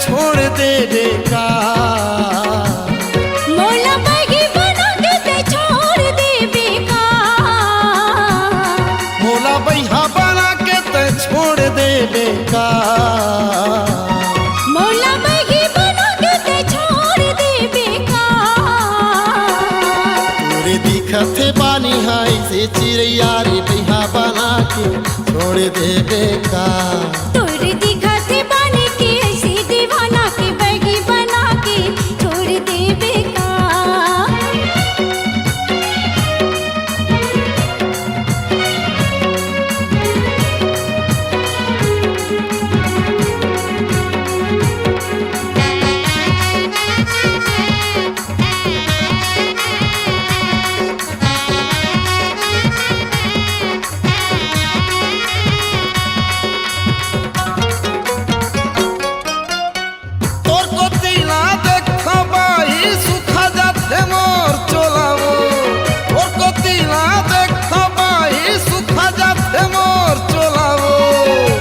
छोड़ देवे का। मोला बगी बना के ते छोड़ देवे का। मोला बैहा बना के ते छोड़ देवे का। मोला बगी बना के ते छोड़ देवे का। तोरे दिखत बानी हाय से चिड़ैया रे बैहा बना के छोड़ देवे का। तोरे दिखत बानी के ऐसे दीवाना के बगी बना के छोड़ देवे का। तोर को तिला देखबाई सुखा जाते मोर चोलावो। तोर को तिला देखबाई सुखा जाते मोर चोलावो।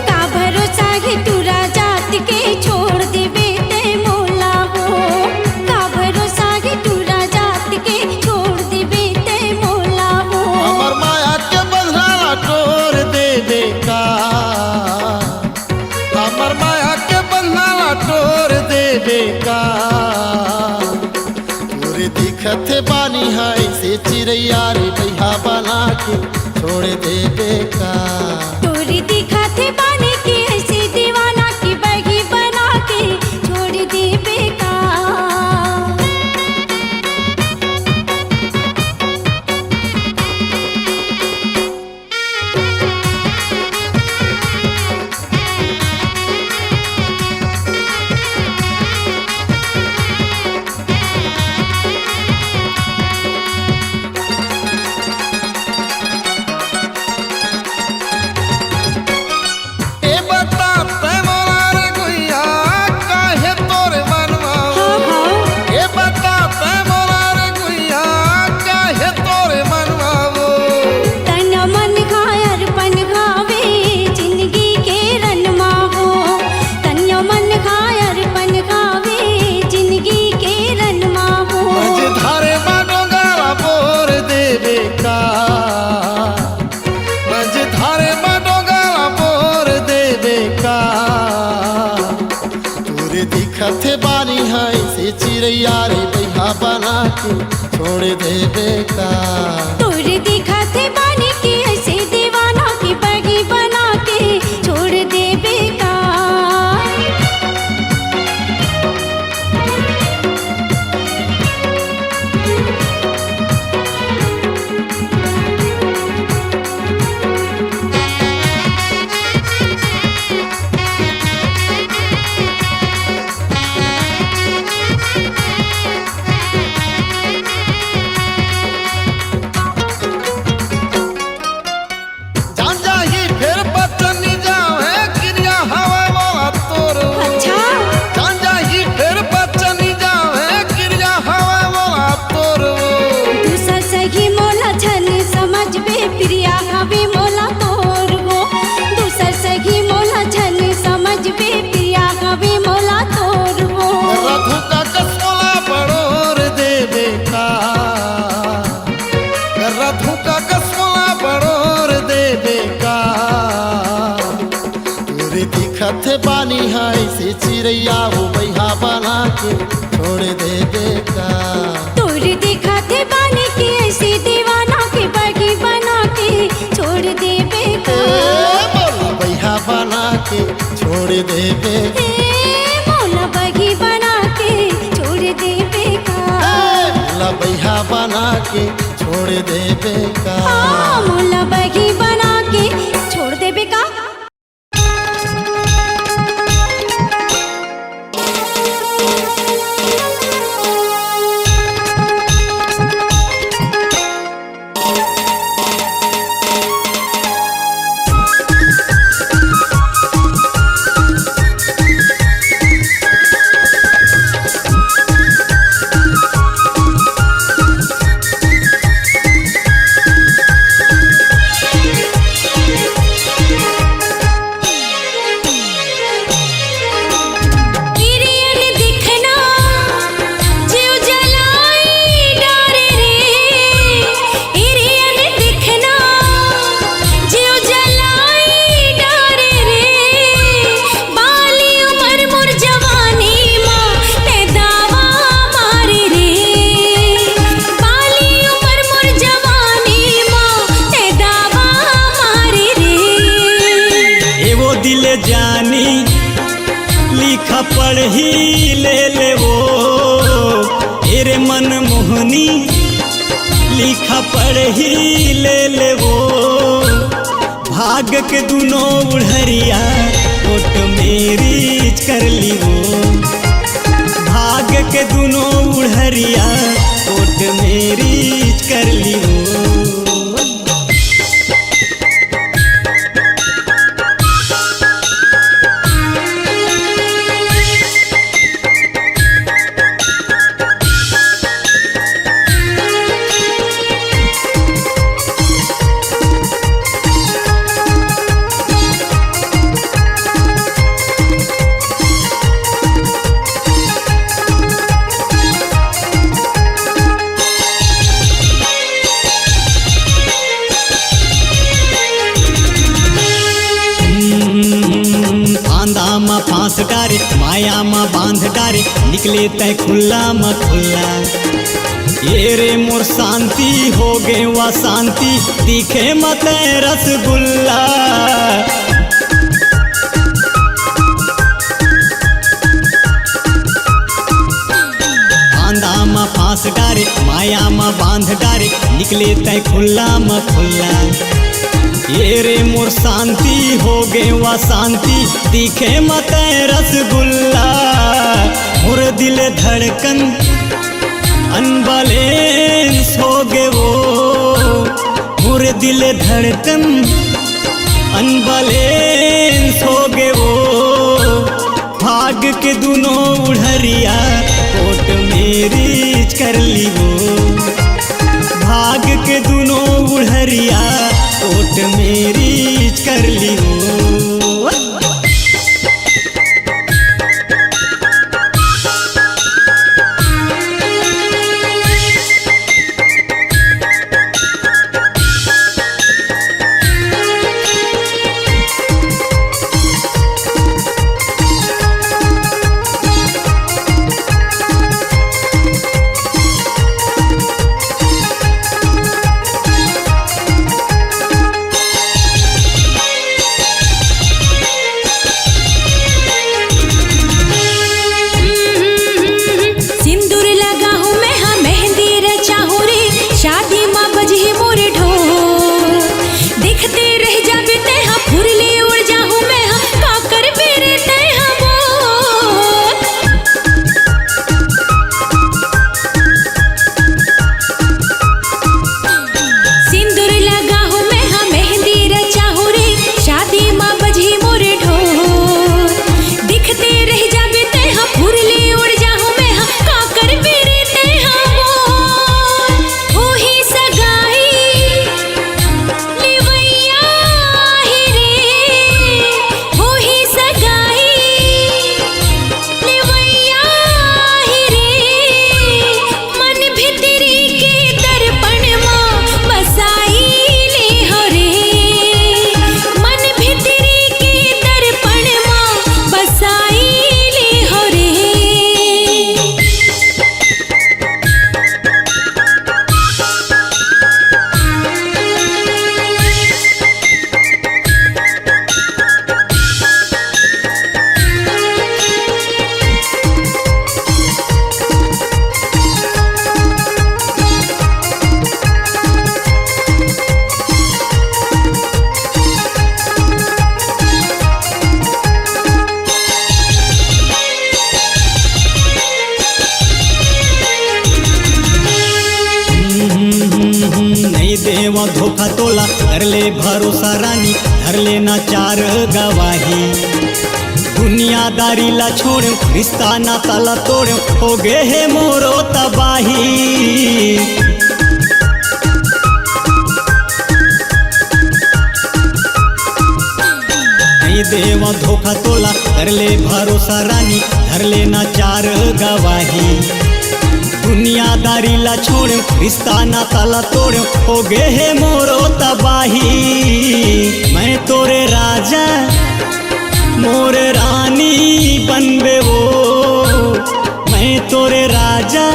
का भरोसा है तू राजात के छोड़ देवे ते मोला हो। का भरोसा है तू राजात के छोड़ देवे ते मोला हो। हमर माया के बंधना तोड़ देवे का। हमर माया के बंधना तोड़ देवे का। तोरे दिखत बानी हाय से चिड़ैया रे बैहा बना के छोड़ देवे का। तोरी दिखत बानी के ऐसे दीवाना की बगी बना के छोड़ देवे का। ए बता ते मोरा रे गुइया काहे तोरे मनवा। हाँ हाँ ए बता ते मोरा रे गुइया काहे तोरे मनवा। तन मन घायर पन घावे जिंदगी के रनमा हो। तन मन घायर पन घावे जिंदगी के रनमा हो। मझधारे बाडो गाला बोर देवे का। मझधारे बाडो गाला बोर देवे का। तोरे दिखत बानी हाय से चिड़ैया रे बैहा बना के छोड़ देवे का। तोरे दिखत बानी के ऐसे दीवाना की बगी बना के छोड़ देवे का। जान जाही फिर बचन जावे क्रिया हवा वाला तोर। अच्छा जान जाही फिर बचन जावे क्रिया हवा वाला तोर। दूसर सही मोला छन समझ बे प्रिया हवे मोला तोर हो। दूसर सही मोला छन समझ बे प्रिया हवे मोला तोर हो। रघु का कसोला बड़ोर देवे का। रघु का कसोला बड़ोर देवे का। तोरे दिखत बानी हाय से चिड़ैया वो बैहा बना के छोड़ देवे का। तोरे दिखत बानी के ऐसे दीवाना के बगी बना के छोड़ देवे का। मोला बैहा बना के छोड़ देवे। मोला बगी बना के छोड़ देवे का। मोला बैहा बना के छोड़ देवे का। हाँ मोला बगी बना के छोड़ देवे का। जानी लिखा पढ़ी ले वो तेरे मन मोहनी लिखा पढ़ी ले वो भाग के दोनों उड़हरिया कोट मेरी कर ली वो भाग के दोनों उड़हरिया कोट मेरी कर ली वो। फांस डारे माया माँ बांध डारे निकले तय खुला म खुला ये रे मोर शांति हो गे वा शांति दिखे मत रसगुल्ला बांधा माँ फांस डारे माया माँ बांध डारे निकले तय खुला म खुला ये रे मोर शांति हो गे वा शांति दिखे मत रसगुल्ला मोर दिल धड़कन अनबैलेंस हो गे वो मोर दिल धड़कन अनबैलेंस हो गे वो भाग के दोनों उड़हरिया कोट मेरी कर ली वो भाग के दोनों उड़हरिया कोट मेरी कर ली वो। देवा धोखा तोला कर ले भरोसा रानी धर लेना चार गवाही दुनियादारी ला छोड़ो रिश्ता नाता ला तोड़ो हो गे है मोरो तबाही देवा धोखा तोला कर ले भरोसा रानी धर लेना चार गवाही दुनियादारी ला छोड़ो रिश्ता नाता ला तोड़ो हो गे है मोरो तबाही मैं तोरे राजा मोर रानी बनबे वो मैं तोरे राजा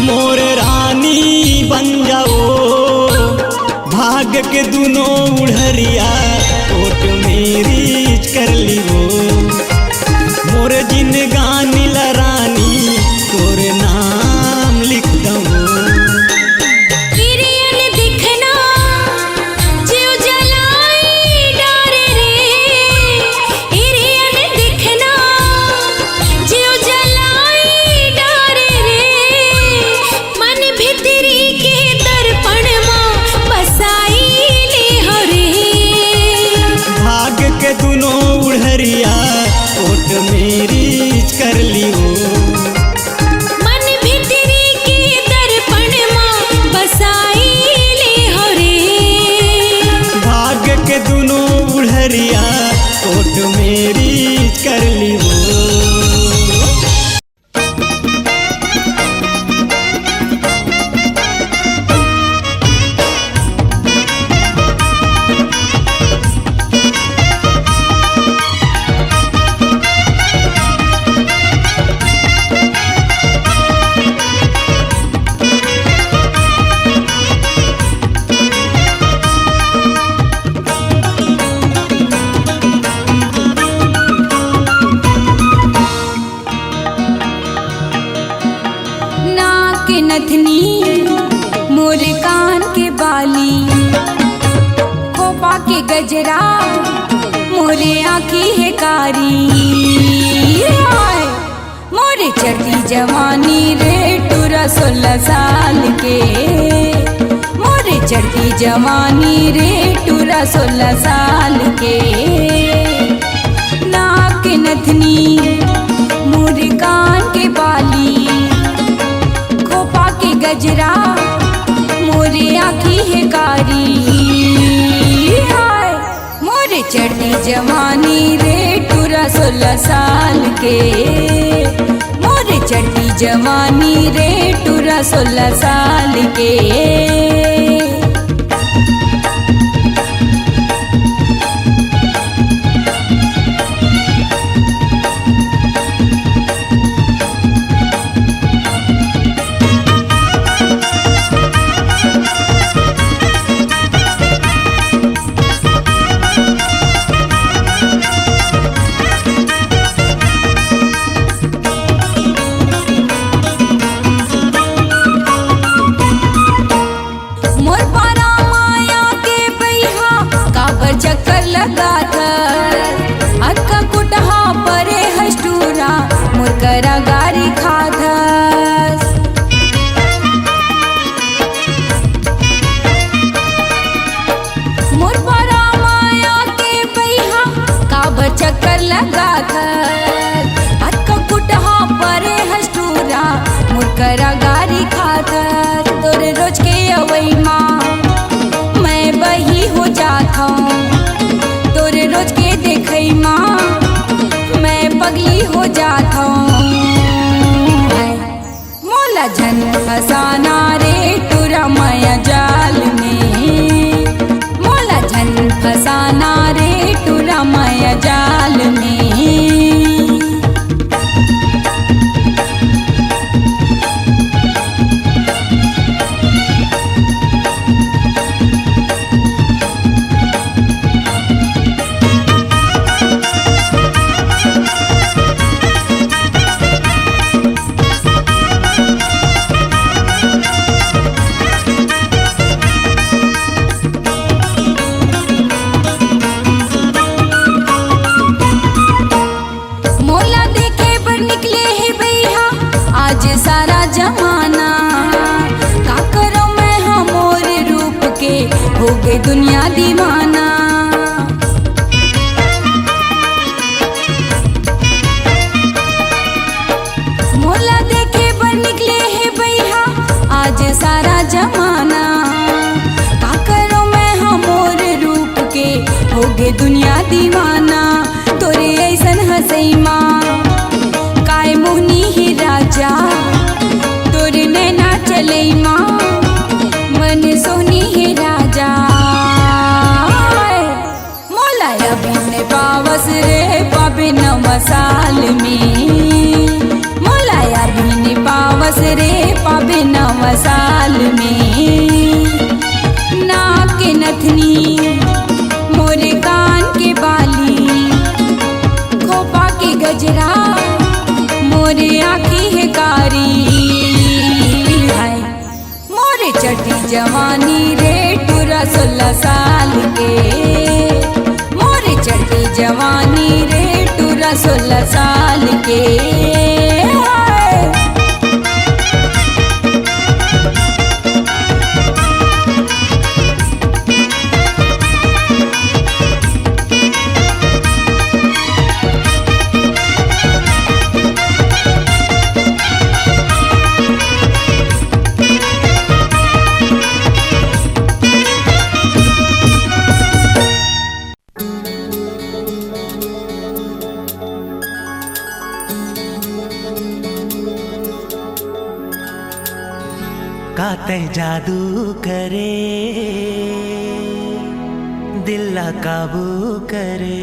मोर रानी बन जाओ भाग के दोनों उड़हरिया कोट मेरी गजरा मोरे आँखी है कारी हाय मोरे चढ़ती जवानी रे टूरा 16 साल के मोरे चढ़ती जवानी रे टूरा 16 साल के नाक के नथनी मोरे कान के बाली खोपा के गजरा मोरे आँखी है कारी हाय मोरे चढ़ती जवानी रे टूरा 16 साल के मोरे चढ़ती जवानी रे टूरा 16 साल के गारी खाधस मोर परा माया के बैहा काबर चक्कर लगा अक्का कुटहा परे हस्टूरा मोर करा गारी खाधस तोरे रोज के अवई माँ मैं बही हो जाता हूँ तोरे रोज के देखई माँ मैं पगली हो जाता हूँ मोला झन फसाना रे टूरा माया जाल में मोला झन फसाना रे टूरा माया जाल में सारा जमाना का करो मैं हमोर रूप के हो गई दुनिया दीवाना मोला देखे बर निकले है भैया आज सारा जमाना का करो मैं हमोर रूप के हो गई दुनिया दीवाना तोरे ऐसन हंसई माँ काय मुनी ही राजा तोरे नैना चले माँ मन सोनी ही राजा मोला अभी पावस रे पाबे 9 साल में मोला अभी पावस रे पाबे 9 साल में नाक के नथनी मोरे कान के बाली खोपा के गजरा मोरे आँखी है कारी है मोरे चढ़ती जवानी रे टूरा 16 साल के मोरे चढ़ती जवानी रे टूरा 16 साल के काते जादू करे दिल काबू करे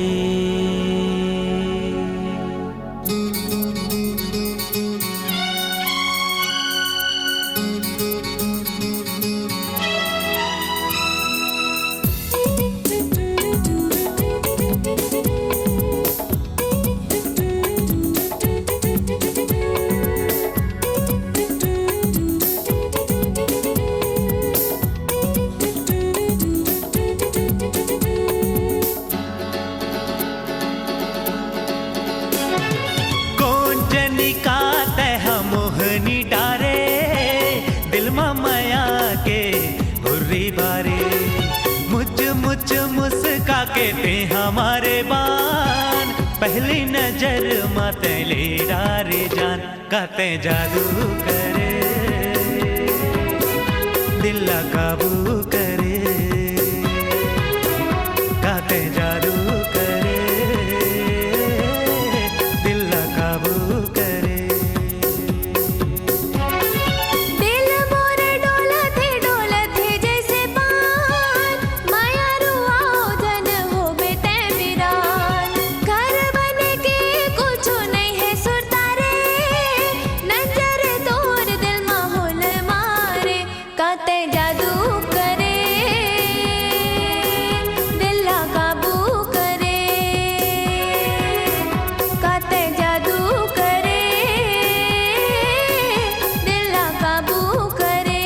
के ते हमारे बान, पहली नजर माते ले डारे जान, काते जादू करे दिल ला काबू करे, काते जादू करे दिल ला काबू करे। दिल मोर डोलत है जैसे पान, माया रुआओ जन हो बेटे वीरान। घर बन के कुछ नहीं है सुरतारे, नजर तोर दिल माहौल मारे, काते जादू करे दिल ला काबू करे, काते जादू करे दिल ला काबू करे।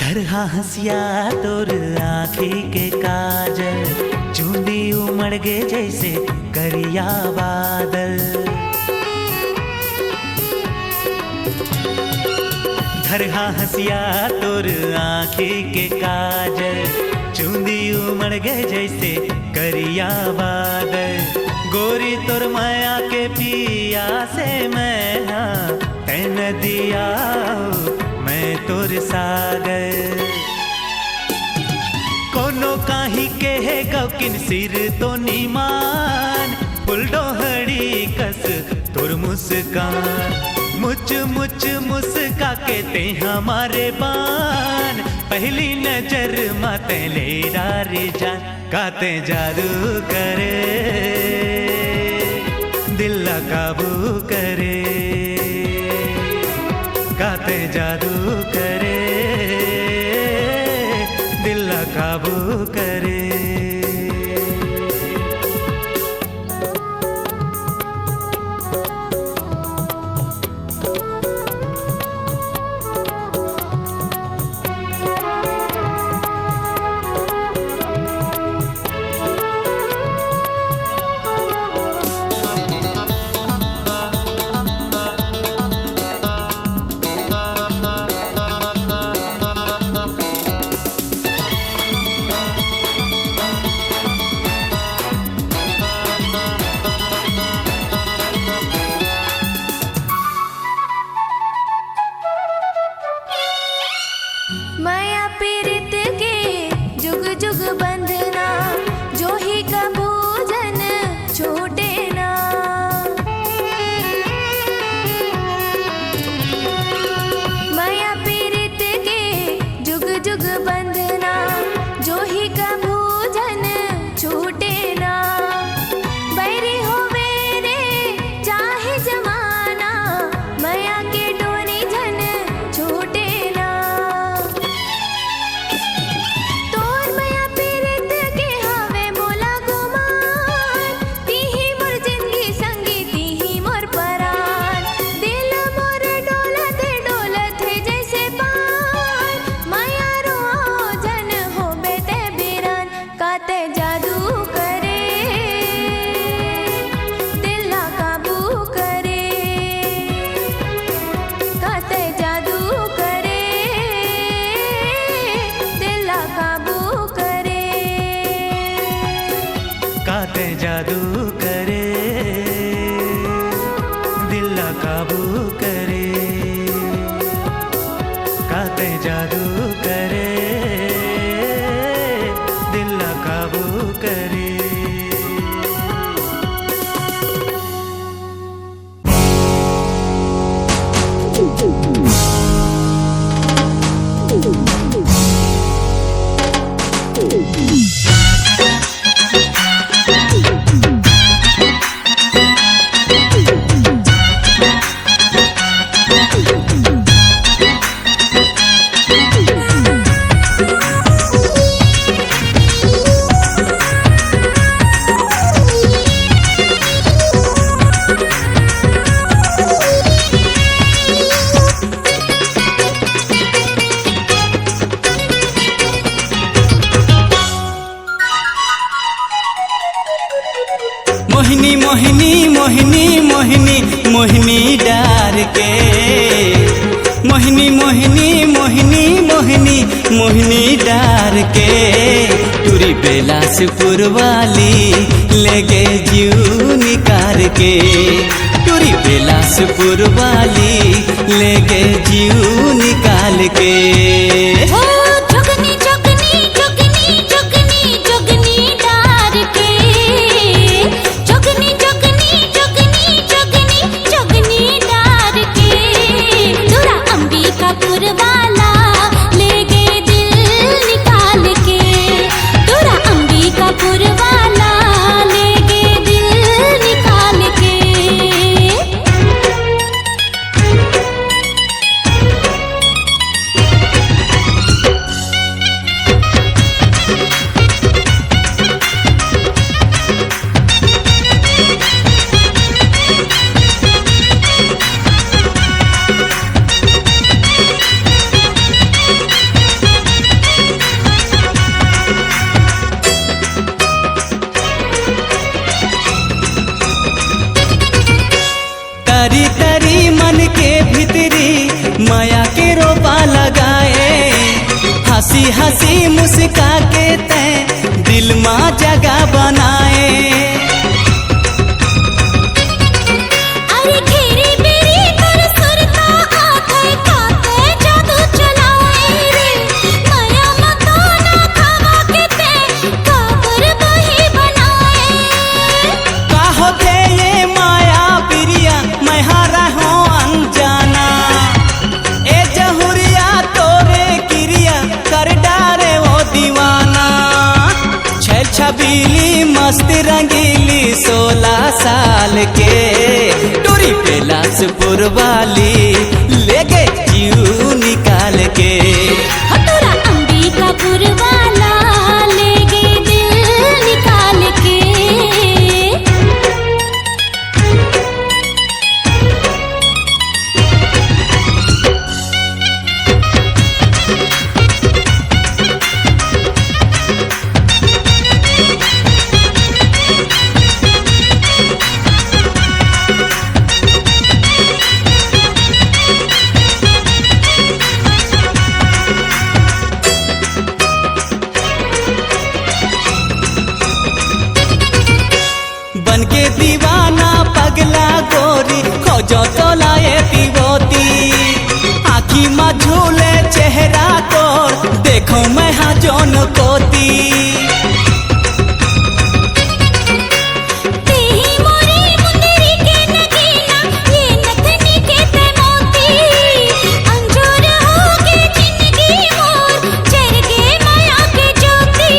तरहा हंसिया तोर आँखी के काजल, चूंदी उमड़ गे जैसे करिया बादल। तरहा हंसिया तोर आँखी के काजल, चूंदी उमड़ गे जैसे करिया बादल। गोरी तोर माया के पिया से मैं हाँ तैन दिया मैं तोर सागर। कोनो काही कहे गौकिन सिर तो निमान, फुल डोहड़ी कस तोर मुस्कान। मुच मुच मुस्का के ते हमारे बान, पहली नजर माते ले डारे जान, काते जादू करे दिल ला काबू करे, काते जादू करे दिल ला काबू करे। माया पीरित के जुग जुग बंधना, जो ही का भोजन छूटे ना। माया पीरित के जुग जुग बंधना, जो ही का भोजन छूटे ना। बैरी होवे रे चाहे जमाना, माया के डोरी झन छूटे ना। तोर माया पीरित के हवे बोला गुमान, तीही मोर जिंदगी संगी तीही मोर परान। दिल मोर डोलत है जैसे पान, माया रुआओ जन हो बेटे बीरान, काते जादू करे दिल ला काबू करे, काते जादू करे दिल ला काबू करे, काते जादू करे दिल ला काबू करे, काते जादू करे दिल ला काबू करे। के। मोहिनी मोहिनी मोहिनी मोहिनी मोहिनी डार के टूरी बेलासपुर वाली ले गे जीव निकार के। टूरी बेलासपुर वाली ले गे जीव निकाल के। ओ जोगनी जोगनी जोगनी जोगनी जोगनी डार के। जोगनी जोगनी जोगनी जोगनी जोगनी डार के। दूरा अंबिकापुर वाला ले गे दिल निकाल के। दूरा अंबिकापुर वाला ले गे दिल निकाल के। तरी तरी मन के भीतरी माया के रोपा लगाए। हंसी हंसी मुस्का के तै दिल माँ जगह बनाए। अरे घेरी बेरी कर सुरता आखे खाते जादू चलाए रे। माया मकाना खावा के ते काबर बही बनाए। का होते ये माया प्रिया मैं हारा हूँ अनजाना। ए जहुरिया तोरे क्रिया कर डारे वो दीवाना। छैल छबीली मस्त रंगीली 16 साल के टूरी बेलासपुर वाली ले गए जीव निकाल के। हतुरा अंबिकापुर वाला ले गे दिल निकाल के। बन के दीवाना पगला गोरी खोजो तो लाए पीवोती। आँखी में झूले चेहरा तोर देखो मैं हाँ जोन कोती। तेही मोरी मुंदरी के नगीना ये नथनी के ते मोती। अंजूर होगे जिंदगी मोर चढ़ गे माया के ज्योति।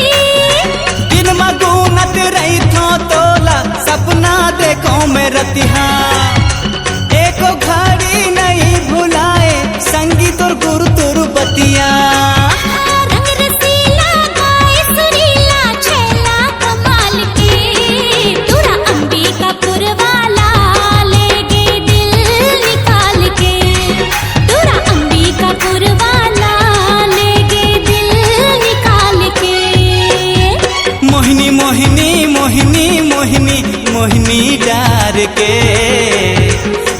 दिन मगुनत रही थो तोला सपना देखो मैं रतिहा। एको घड़ी नहीं भुलाए संगीत और गुरु तुर बतिया। रंग रसीला गाए सुरीला छैला कमाल के। दूरा अंबिकापुर वाला ले गे दिल निकाल के। दूरा अंबिकापुर वाला ले गे दिल निकाल के। मोहिनी मोहिनी मोहिनी मोहिनी मोहिनी डार के।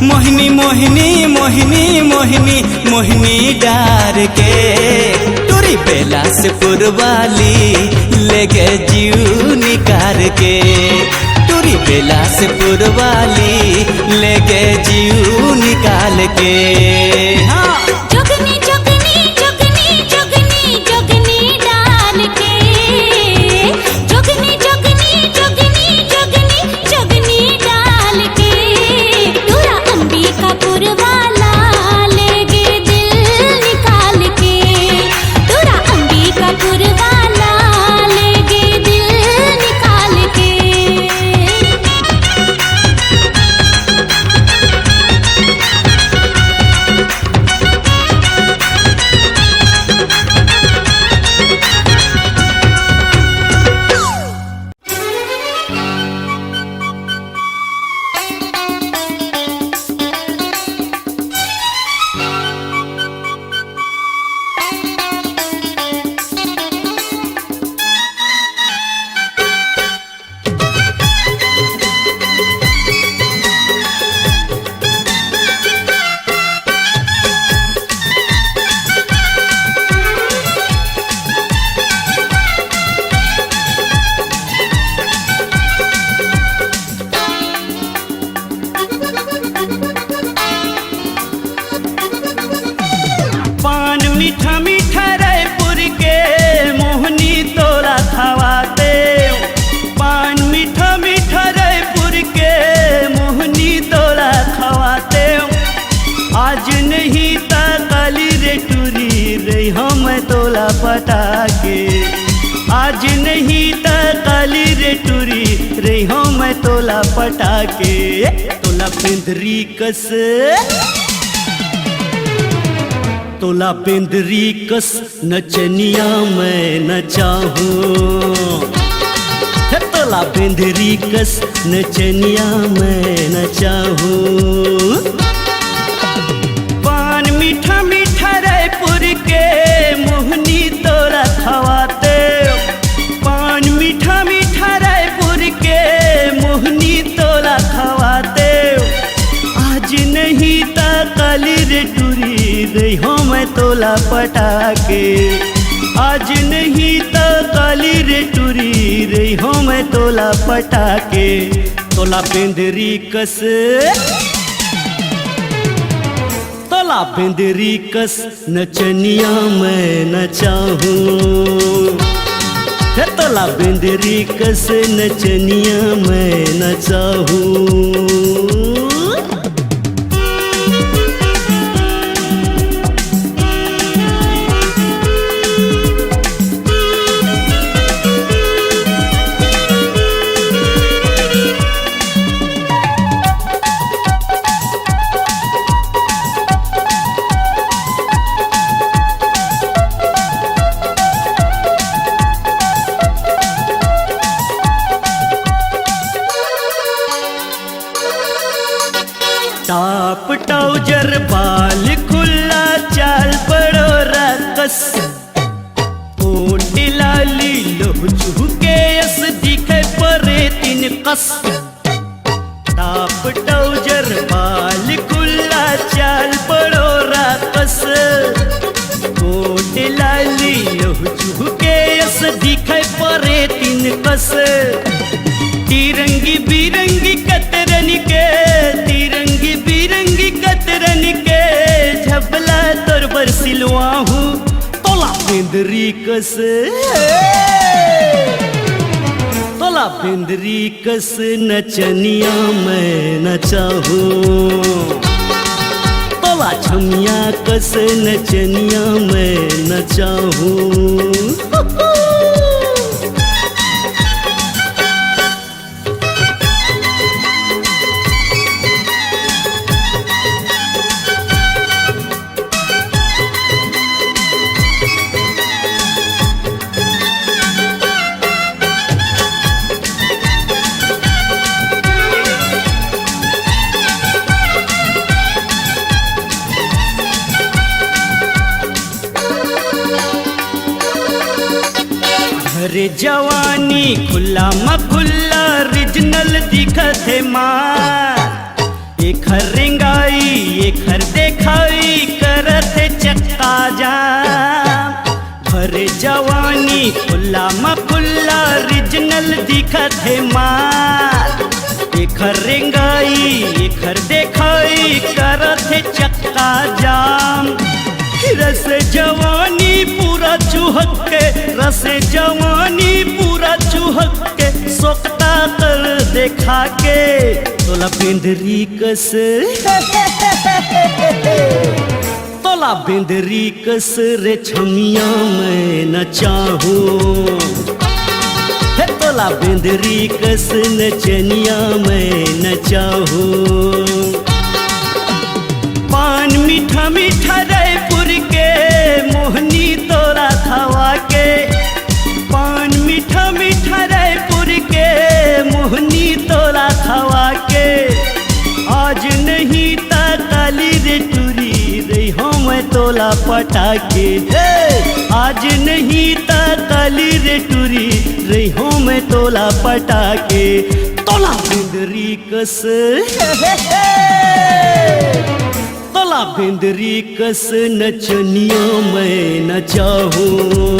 मोहिनी मोहिनी मोहिनी मोहिनी मोहिनी डार के टूरी बेलासपुर वाली ले गए जीव निकार के। टूरी बेलासपुर वाली ले गए जीव निकाल के। हाँ जोगनी जोगनी जोगनी जोगनी जोगनी डाल के। जोगनी जोगनी जोगनी जोगनी जोगनी डाल के। दूरा अंबिकापुर वाला ले गे दिल निकाल के। दूरा अंबिकापुर वाला ले गे दिल निकाल के। रही हम तोला पटाके। आज नहीं त काली रे टूरी रही हम तोला पटाके। तोला बिंदरी कस, तोला बिंदरी कस नचनिया मैं नचाहूँ। तोला बिंदरी कस नचनिया मैं नचाहूँ। पान मीठा मीठा रायपुर के मोहनी तोरा खवाते। पान मीठा मीठा रायपुर के मोहनी तोरा खवाते। आज नहीं ता काली रे टूरी रही हो मैं तोला पटाके। आज नहीं ता काली रे टूरी रही हो मैं तोला पटाके। तोला बिंदरी कस, तोला बिंदरी कस नचनिया मैं नचाहूँ। तोला बिंदरी कस नचनिया मैं नचाहूँ। टाप टाउजर बाल खुला चाल पड़ो रकस। ओटी लाली लोह चुके अस दिखे परे तीन कस। टाप टाउजर बाल खुला चाल पड़ो रकस। ओटी लाली लोह चुके अस दिखे परे तीन कस। तिरंगी बिरंगी कतरन के, तिरंगी बिरंगी कतरन के झबला तोर बर सिलवाहूँ। तोला बिंदरी कस, तोला बिंदरी कस नचनिया मैं नचाहूँ। तोला छमिया कस नचनिया मैं नचाहूँ। अरे जवानी खुला म खुला रिजनल दिखत है मार। एक हर रिंगाई एक हर देखाई करत है चक्का जाम। अरे जवानी खुला म खुला रिजनल दिखत है मार। एक हर रिंगाई एक हर देखाई करत है चक्का जाम। रस जवानी पूरा चूहक के, रस जवानी पूरा चूहक के सोकता कर देखा के। तोला बिंदरी कस, तोला बिंदरी कस रे छमिया मैं नचाहूँ। तोला बिंदरी कस नचनिया मैं नचाहूँ। पान मीठा मीठा रायपुर के मोहनी तोरा खवा के। पान मीठा मीठा रायपुर के मोहनी तोरा खवा के। आज नहीं ता काली रे टूरी रही हो मैं तोला पटाके। आज नहीं ता काली रे टूरी रही हो मैं तोला पटाके। तोला बिंदरी कस, तोला बिंदरी कस नचनिया मैं नचाहूँ।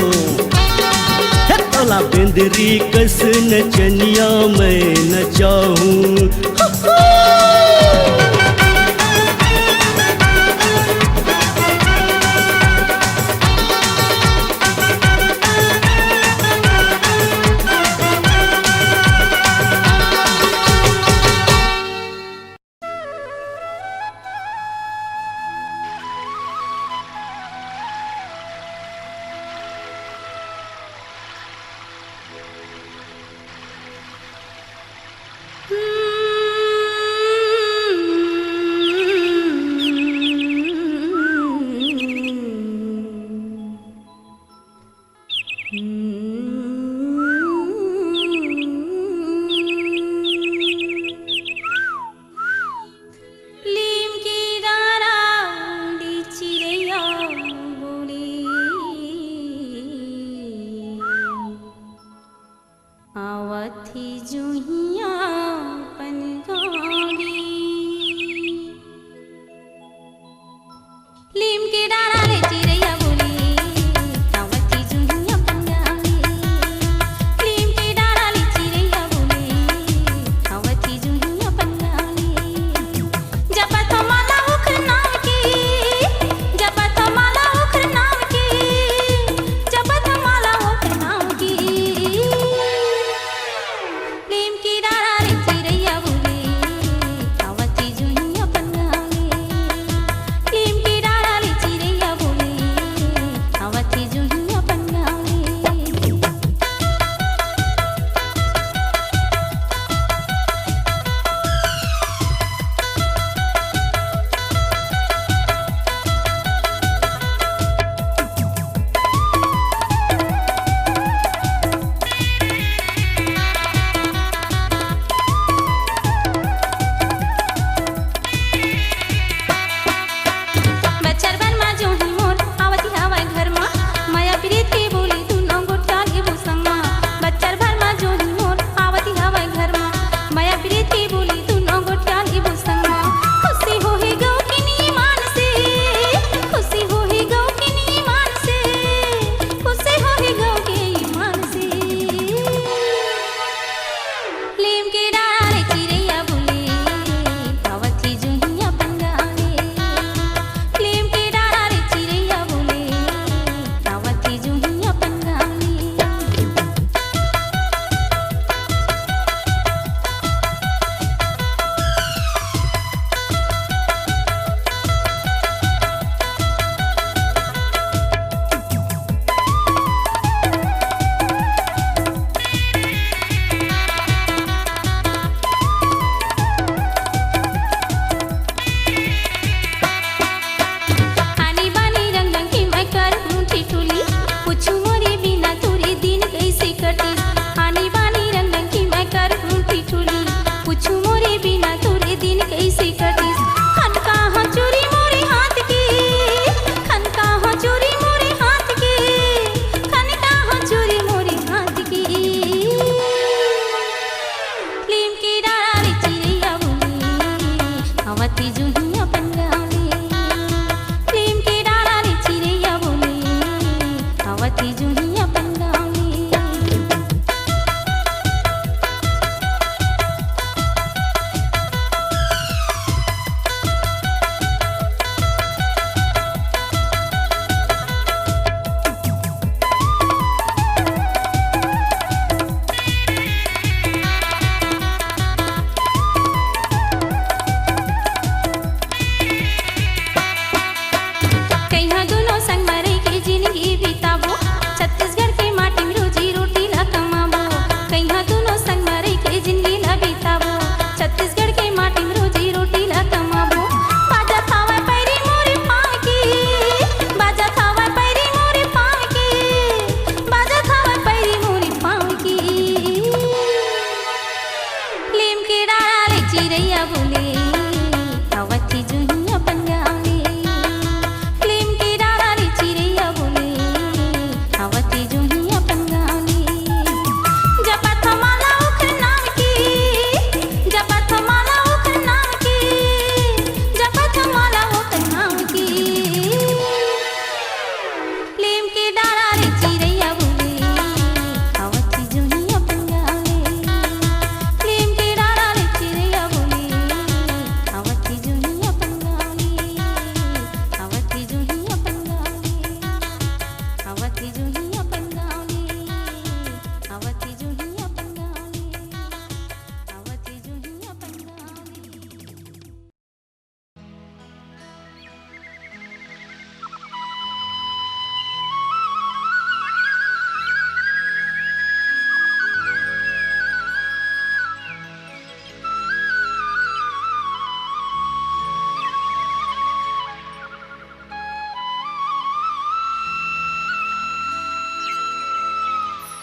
तोला बिंदरी कस नचनिया मैं नचाहूँ। आवती जूही अपन गाँव ले प्रेम के डाला रे चिड़ैया बोले आवती जूही अपन गाँव ले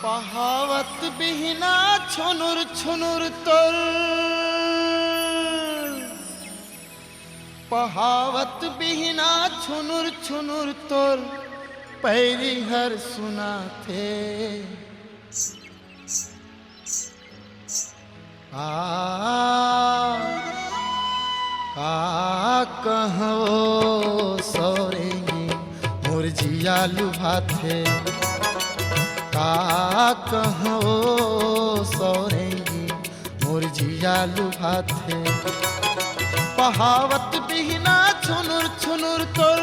पहावत बिहना छुनुर छुनुर तोर पहावत बिहना छुनुर छुनुर तोर पैरी हर सुना थे कहो सौरेंगी मुरझिया लुभा थे कहो सौरेंगी मुरझिया लुभा थे पहावत बिहना छुनुर छुनुर तोर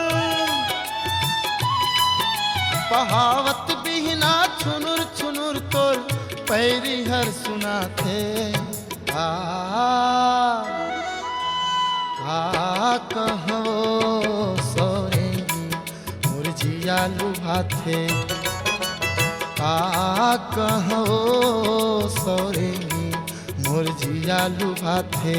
पहावत बिहना छुनुर छुनुर तोर पैरी हर सुना थे कहो सौरेंगी मुरझिया लुभा थे कहो सौरेंगी मुरझिया लुभा थे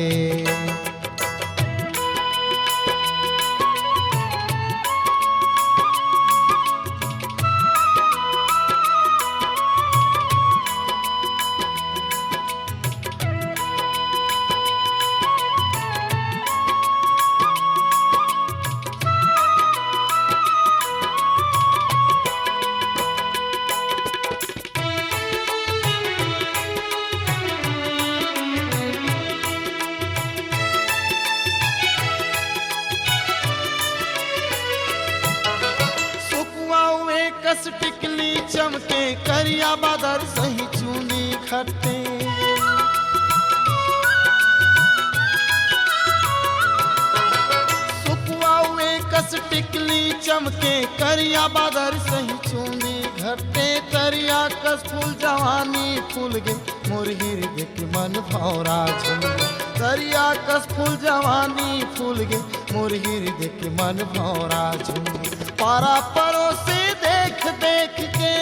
कस टिकली चमके करिया बादर सही चूनी खट्टे सुकुआ हुए कस टिकली चमके करिया बादर सही चूनी घट्टे करिया कस फूल जवानी फूल गे मोर हृदय के मन भौरा झूम करिया कस फूल जवानी फूल गे मोर हृदय के मन भौरा झूम पारा परोसे देख देख के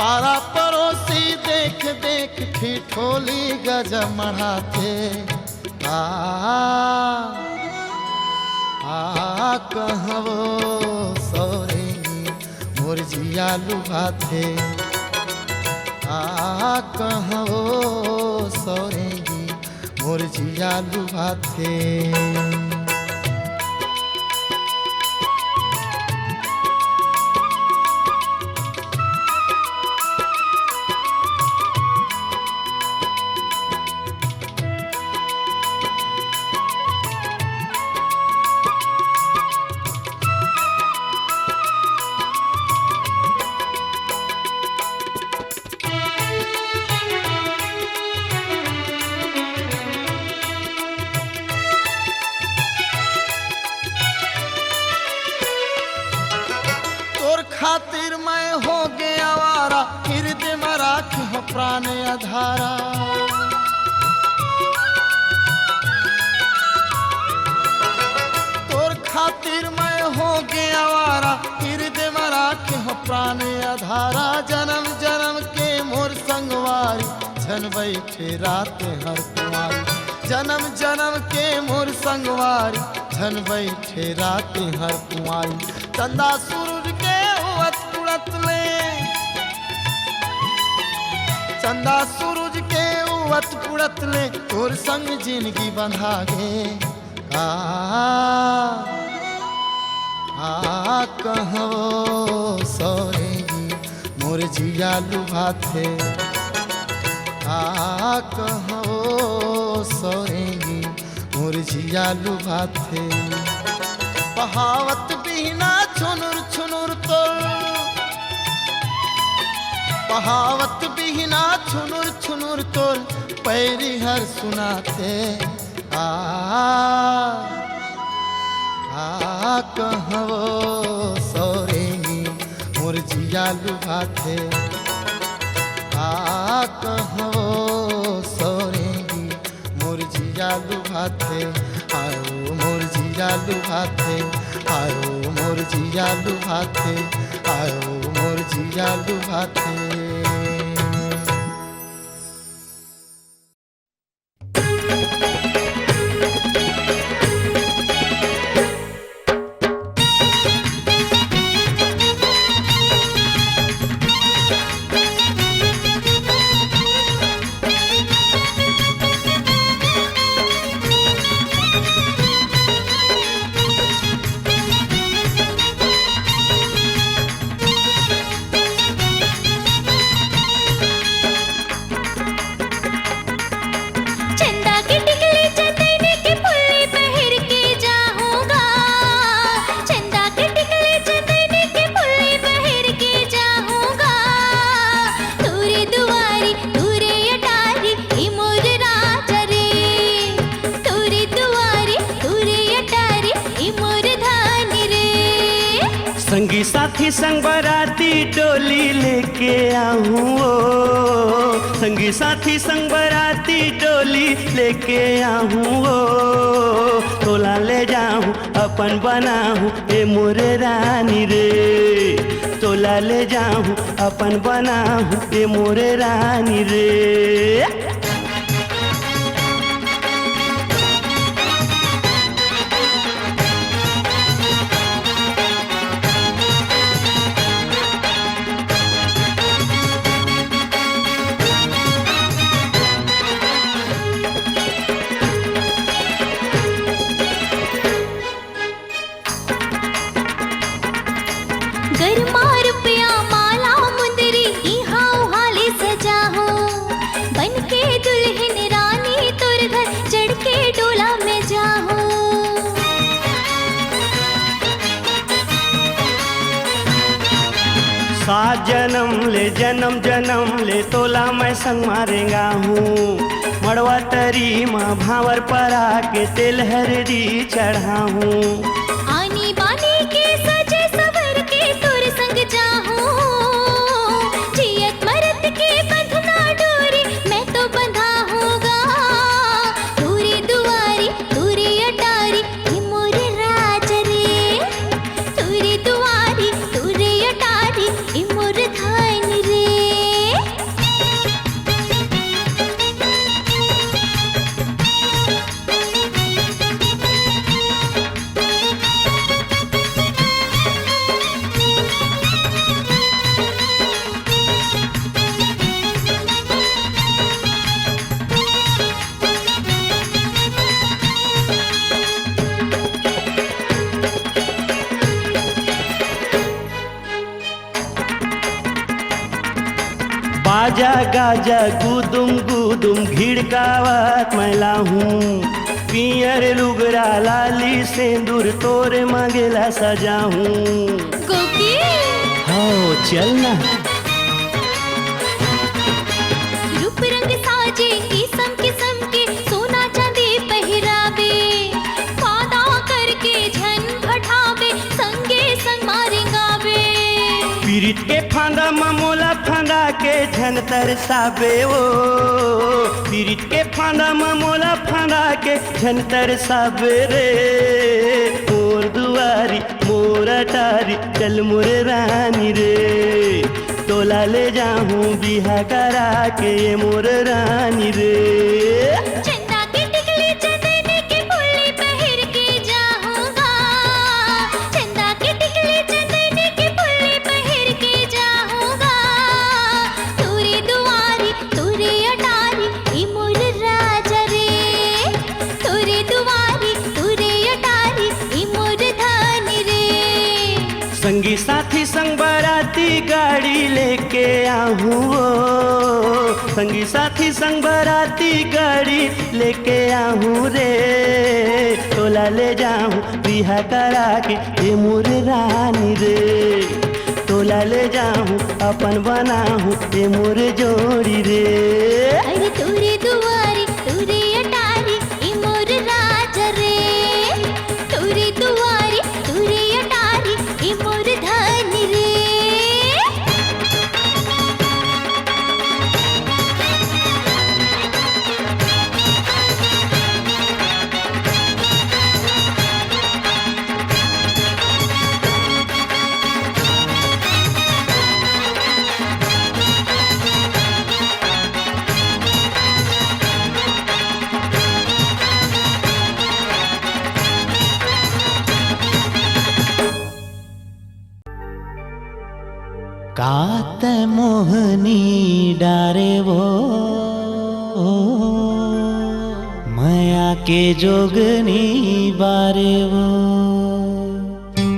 पारा परोसी देख देख ठिठोली गजब मढ़ाते कहवो सौरेंगी मुरझिया लुभाते कहवो सौरेंगी मुरझिया लुभाते झन बैठे रात हर कुंवारी जन्म जन्म के मोर संगवारी झन बैठे रात हर कुंवारी चंदा सूरज के उवत उड़त ले चंदा सूरज के उवत उड़त ले तोर संग जिंदगी बंधा गे कहो सोरेगी मोर जिया लुभाथे कहो सोरेगी मोर जिया लुभाथे बहावत बिना छुनुर छुनुर तोर बहावत बिना छुनुर छुनुर तोर पैरी हर सुनाते कहो सोरेगी मोर जिया लुभाथे कहो सोरेगी मोर जिया लुभाथे आओ मोर जिया लुभाथे आओ मोर जिया लुभाथे आओ मोर जिया लुभाथे संगी साथी संग बराती डोली लेके आऊं संगी साथी संग बराती डोली लेके आऊं तोला ले जाऊं अपन बनाऊं ए मोरे रानी रे तोला ले जाऊं अपन बनाऊं ए मोरे रानी रे सात जन्म जन्म ले तोला मैं संग मारेगा हूँ मड़वा तरी माँ भावर परा के तेल हरदी चढ़ा हूँ आनी बानी के सजे सवर के तुर संग जाहूँ जियत मरत के बंधना डोरी मैं तो बंधा होगा दूरी दुआरी दूरी अटारी ये मोरे राज रे दूरी दुआरी दूरी अटारी ये मोरे धान रे बाजा गाजा गुदुम गुदुम घिड़कावत मैला हूँ पियर लुगरा लाली सेंदूर तोरे मंगेला सजा हूँ हो चलना रूप रंग साजे किस्म किस्म के सोना चांदी पहरावे वादा करके झन भठावे संगे संग मारेंगावे पीरित के फांदा ममोला फांदा के झन तरसावे ओ पीरित के फांदा ममोला फांदा के झन तरसावे रे मोर दुआरी मोर अटारी चल मोर रानी रे तोला ले जाऊं बिहा करा के मोर रानी रे। चंदा की टिकली चंदन की फूली पहन के जाऊंगा, चंदा की टिकली चंदन की फूली पहन के जाऊंगा। तूरे दुआरी तूरे अटारी ई मोर राजा रे, तूरे दुआरी तूरे अटारी ई मोर धानी रे। संगी साथी संग बाराती गाड़ी लेके आहूँ, संगी साथी संग बाराती गाड़ी लेके आहूँ रे। तोला ले जाऊँ बिहा करा के ये मोर रानी रे। तोला ले जाऊँ अपन बनाऊँ ये मोर जोड़ी रे। अरे तूरे दुआरी तूरे अटारी ई मोर राजा रे, तूरे दुआरी तूरे अटारी ई मोर धानी रे। कात मोहनी डारे वो माया के जोगनी बारे वो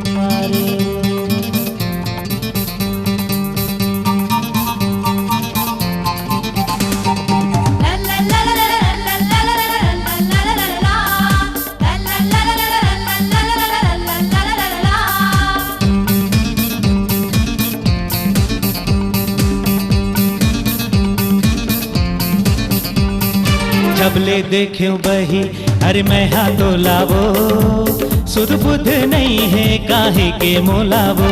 बारे वो। जबले देखे बही अरे मैं हाथों लावो, सुध बुध नहीं है काहे के मोलावो।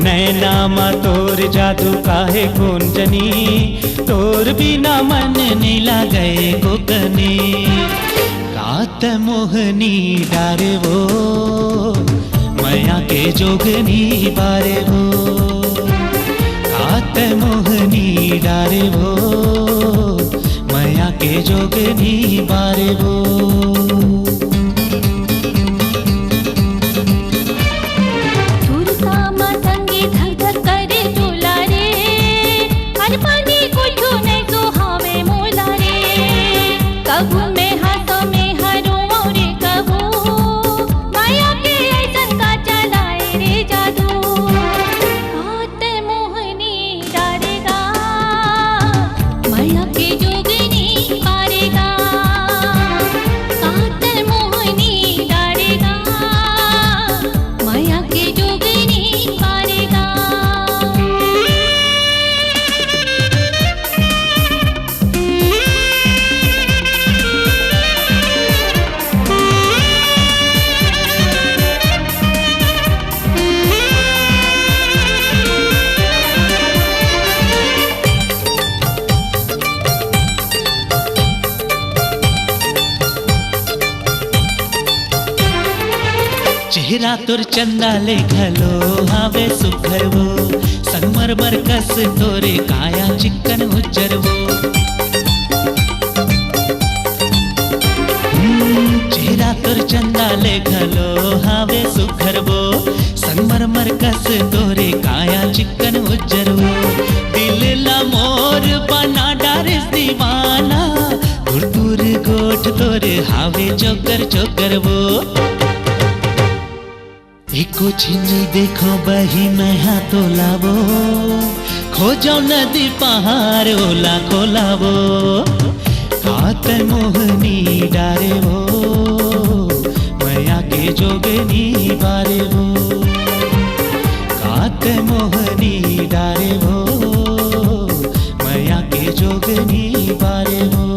नैना मा तोर जादू काहे कुंजनी, तोर बिना मन नीला गए कोकनी। कात मोहनी डारे वो माया के जोगनी बारे वो, कात मोहनी डारे वो माया के जोगनी बारे वो। चेहरा तुर चंदा ले घलो हावे सुखर वो, संगमरमर कस तोरे काया चिकन उज्जर वो। चेहरा तुर चंदा ले घलो हावे सुखर वो, संगमरमर कस तोरे काया चिकन उज्जर वो। दिल ला मोर बना डारिस दीवाना, दूर दूर गोठ तोरे हावे चोकर चोकर वो। एको छिनी देखो बही मैं हाथों लावो, खोजो नदी पहाड़ ओला खोलावो। कात मोहनी डारे वो माया के जोगनी बारे वो, कात मोहनी डारे वो माया के जोगनी बारे वो।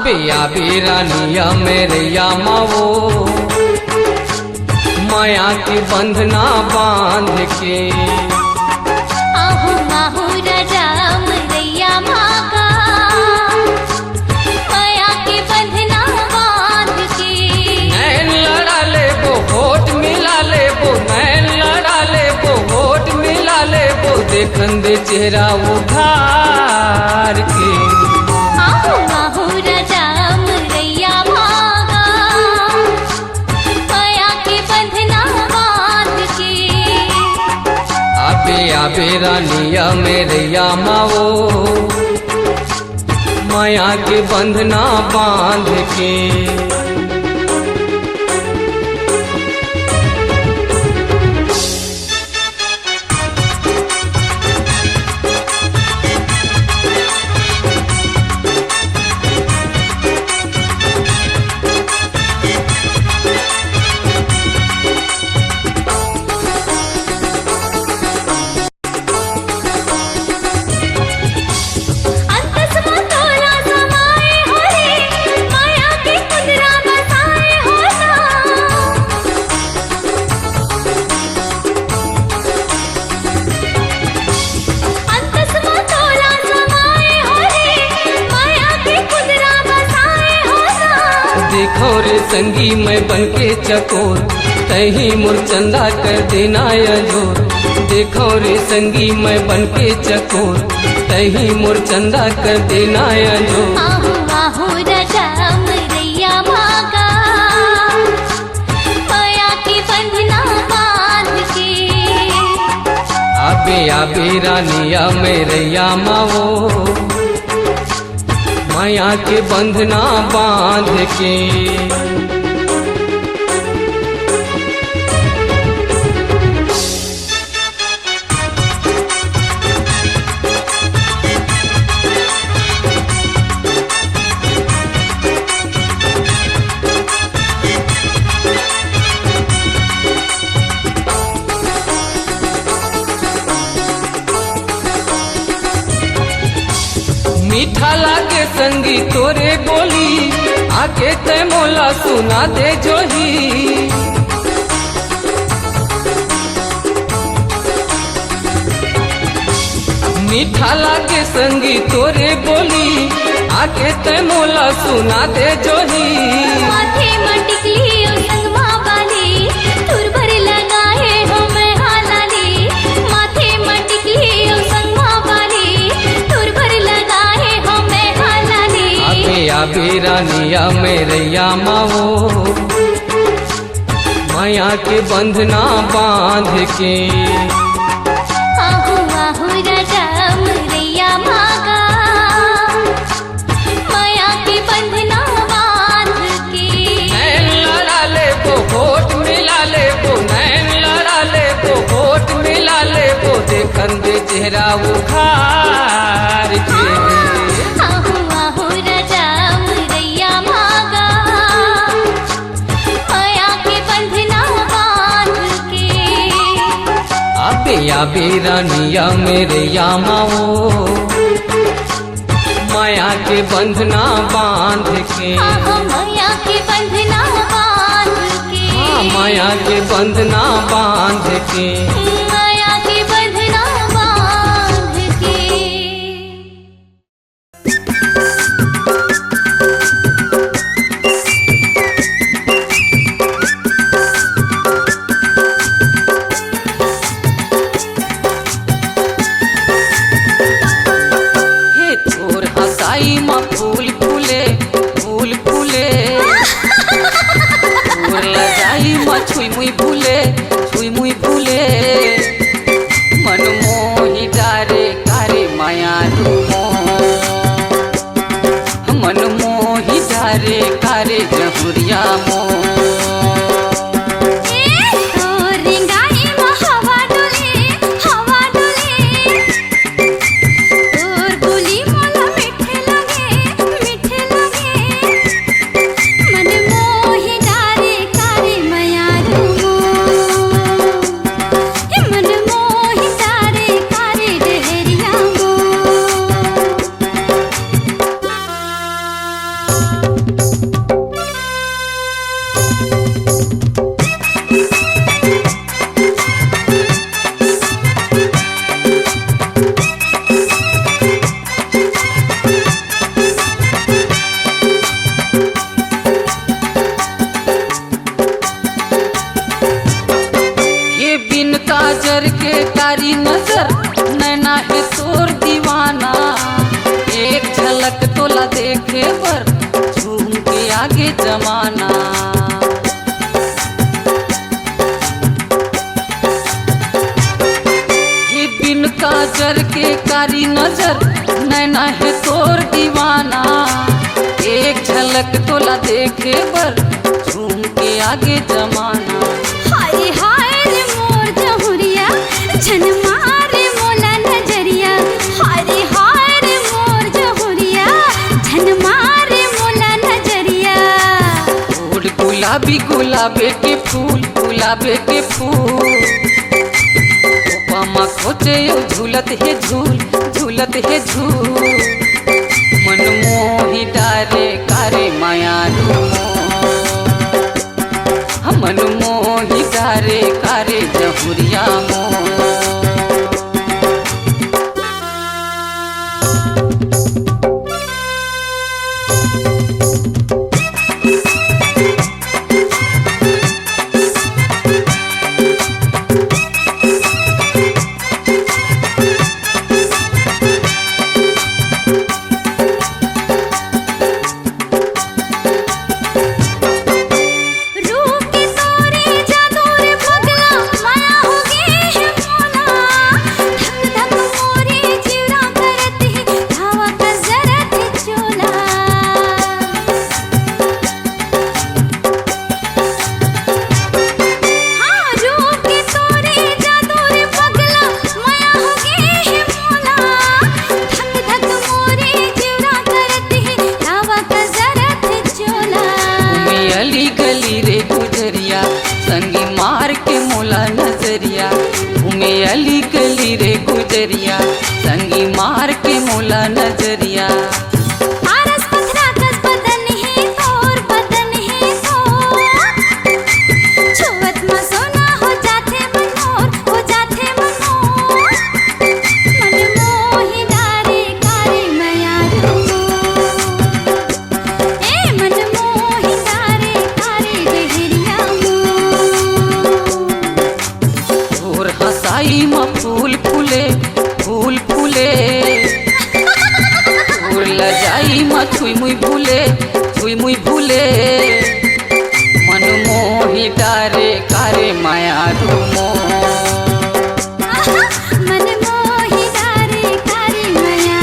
आबे आबे रानिया मेरिया मावो माया के बंधना बांध के। आहू आहू राजा मरैया मागा माया के बंधना बांध के। नैन लड़ा ले वो होठ मिला ले वो, नैन लड़ा ले वो होठ मिला ले वो, देखन दे चेहरा उधार के। आहू आहू राजा मरैया मागा माया के बंधना बांध के। आबे आबे रानिया मेरिया मावो माया के बंधना बांध के। अंतस में तोला समाए हो रे माया के कुंदरा बसाए हो ना। अंतस में तोला समाए हो रे माया के कुंदरा बसाए हो ना। देखो रे संगी मैं बनके चकोर, तही मुरचंदा कर देना अजोर। देखो रे संगी मैं बनके चकोर, तही मुरचंदा कर देना अजोर। आहू आहू राजा मरैया मागा माया के बंधना बांध के। आबे आबे रानिया मेरिया मावो माया के बंधना बांध के। मीठा लागे संगी तोरे बोली, आके ते मोला सुना दे जोही। मीठा लागे संगी तोरे बोली, आके ते मोला सुना दे जोही। माथे मटिकली ओ संगमा बाली तुर भर लगाए हो मैं हालाली। माथे मटिकली ओ संगमा बाली तुर भर लगाए हो मैं हालाली। आबे आबे रानिया मेरिया मावो माया के बंधना बांध के। आहू आहू राजा मरैया मागा माया के बंधना बांध के। नैन लड़ा ले वो होठ मिला ले वो, नैन लड़ा ले वो होठ मिला ले वो, देखन दे चेहरा उखार के। आहू आहू राजा मरैया मागा माया के बंधना बांध के। आबे आबे रानिया मेरिया मावो माया के बंधना बांध के। आहा माया के बंधना बांध के। माया के बंधना बांध के। माया के बंधना बांध के। हे तोर हसाई मा फूल फूले, फूल फूले। तोर लजाई मा छुई मुई फूले, छुई मुई फूले। मन मोही डारे कारे माया रूमो, मन मोही डारे कारे जहुरिया मो। मन कारी नजर नैना है तोर दीवाना। एक झलक तोला देखे पर झूम के आगे जमाना। ये बिन काजर के कारी नजर नैना है तोर दीवाना। एक झलक तोला देखे पर झूम के आगे जमाना। हाय हाय रे मोर जहुरिया झन मारे मोला नजरिया। हाय रे मोर जहुरिया झन मारे मोला नजरिया। फूल गुलाबी गुलाबे के फूल गुलाबे के फूल। उपमा खोजे झूलत है झूल झूलत है झूल। मन मोहि डारे कारे माया मन मोहि डारे कारे जहुरिया मो। अली गली रे गुजरिया संगी मार के मोला नजरिया। आरस पथरा कस बदन है तोर बदन है तो छुवत म सोना हो जाते मनोर हो जाते मनोर। मन मोहि डारे कारे माया ए मन मोहि डारे कारे गहरिया और हसाई म फूल फूले फूल फूले। और लजाई म छुई मुई भूले मन मोहि डारे कारे माया रूमो। मन मोहि डारे कारे माया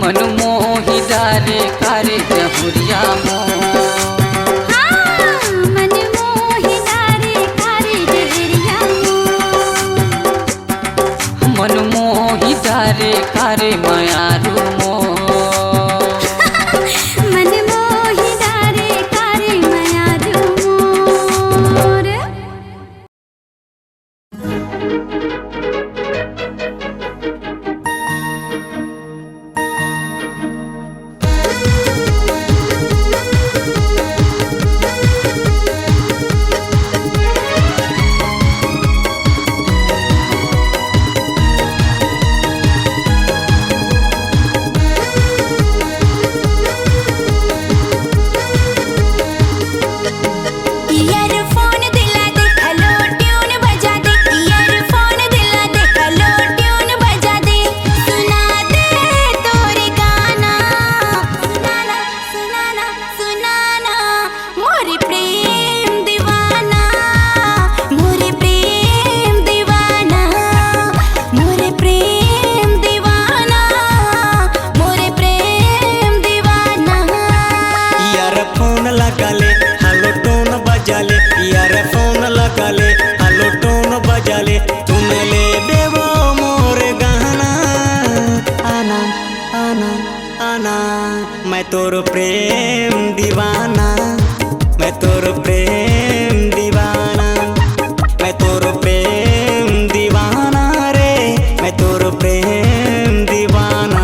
मन मोहि डारे कारे जहुरिया मो। मन मोहि डारे कारे गहरिया मन मोहि डारे कारे माया रूमो। मन मोहि डारे कारे माया मोर। ईयरफोन दिला दे हेलो ट्यून बजा दे। ईयरफोन दिला दे हेलो ट्यून बजा दे। सुना दे तोरे गाना सुनाना सुनाना सुनाना। मोरे प्रेम दीवाना मोरे प्रेम दीवाना मोरे प्रेम दीवाना मोरे प्रेम दीवाना। ईयरफोन लगा ले हेलो टोन बजा ले। ईयरफोन लगा ले हेलो टोन बजा ले। तुम ले देवो मोर गहना आना आना आना। मैं तोर प्रेम दीवाना मैं तोर प्रेम दीवाना मैं तोर प्रेम दीवाना रे मैं तोर प्रेम दीवाना।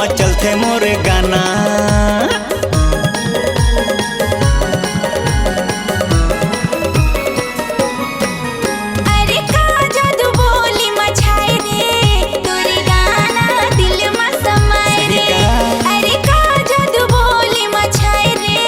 में चलते मोर गाना। अरे का जादू बोली मछाई रे तोरे गाना दिल में समाए रे। अरे का जादू बोली मछाई रे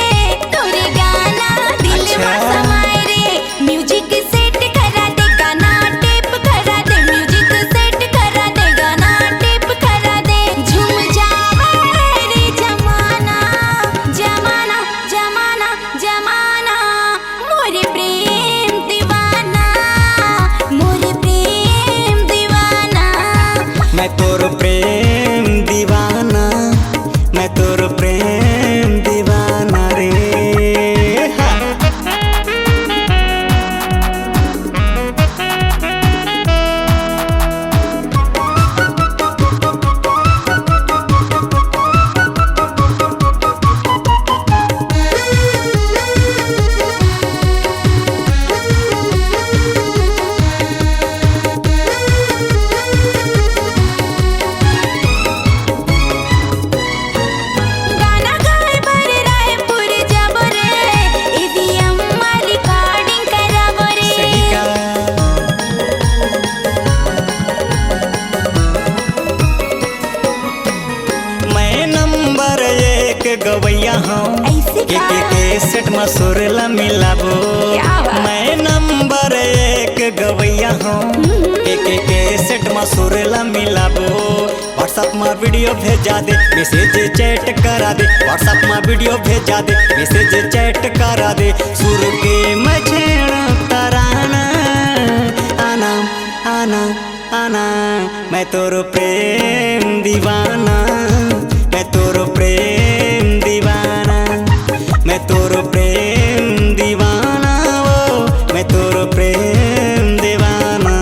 तोरे गाना दिल में समाए रे। म्यूजिक सेट करा दे गाना टेप करा दे। म्यूजिक सेट करा दे गाना टेप करा दे। झूम जावा रे जमाना जमाना जमाना जमाना मोरे प्रेम दीवाना मोरे प्रेम दीवाना। मैं तोर प्रेम दीवाना, मैं तोर प्रेम दीवाना रे। हा। गाना गाए बर रायपुर जब रे ईवीएम रिकॉर्डिंग करब रे। सही का मैं नंबर 1 गवैया हूँ। ऐसे का? के सेट में सुर ला मिलाबो। क्या बात? मैं नंबर 1 गवैया हूँ। के सेट में सुर ला मिलाबो। व्हाट्सएप में वीडियो भेजा दे, मैसेज चैट करा दे। व्हाट्सएप में वीडियो भेजा दे, मैसेज चैट करा दे। सुर के मछेड़ तराना आना आना आना। मैं तोर प्रेम दीवाना, मैं तोर प्रेम दीवाना, मैं तोर प्रेम दीवाना ओ मैं तोर प्रेम दीवाना।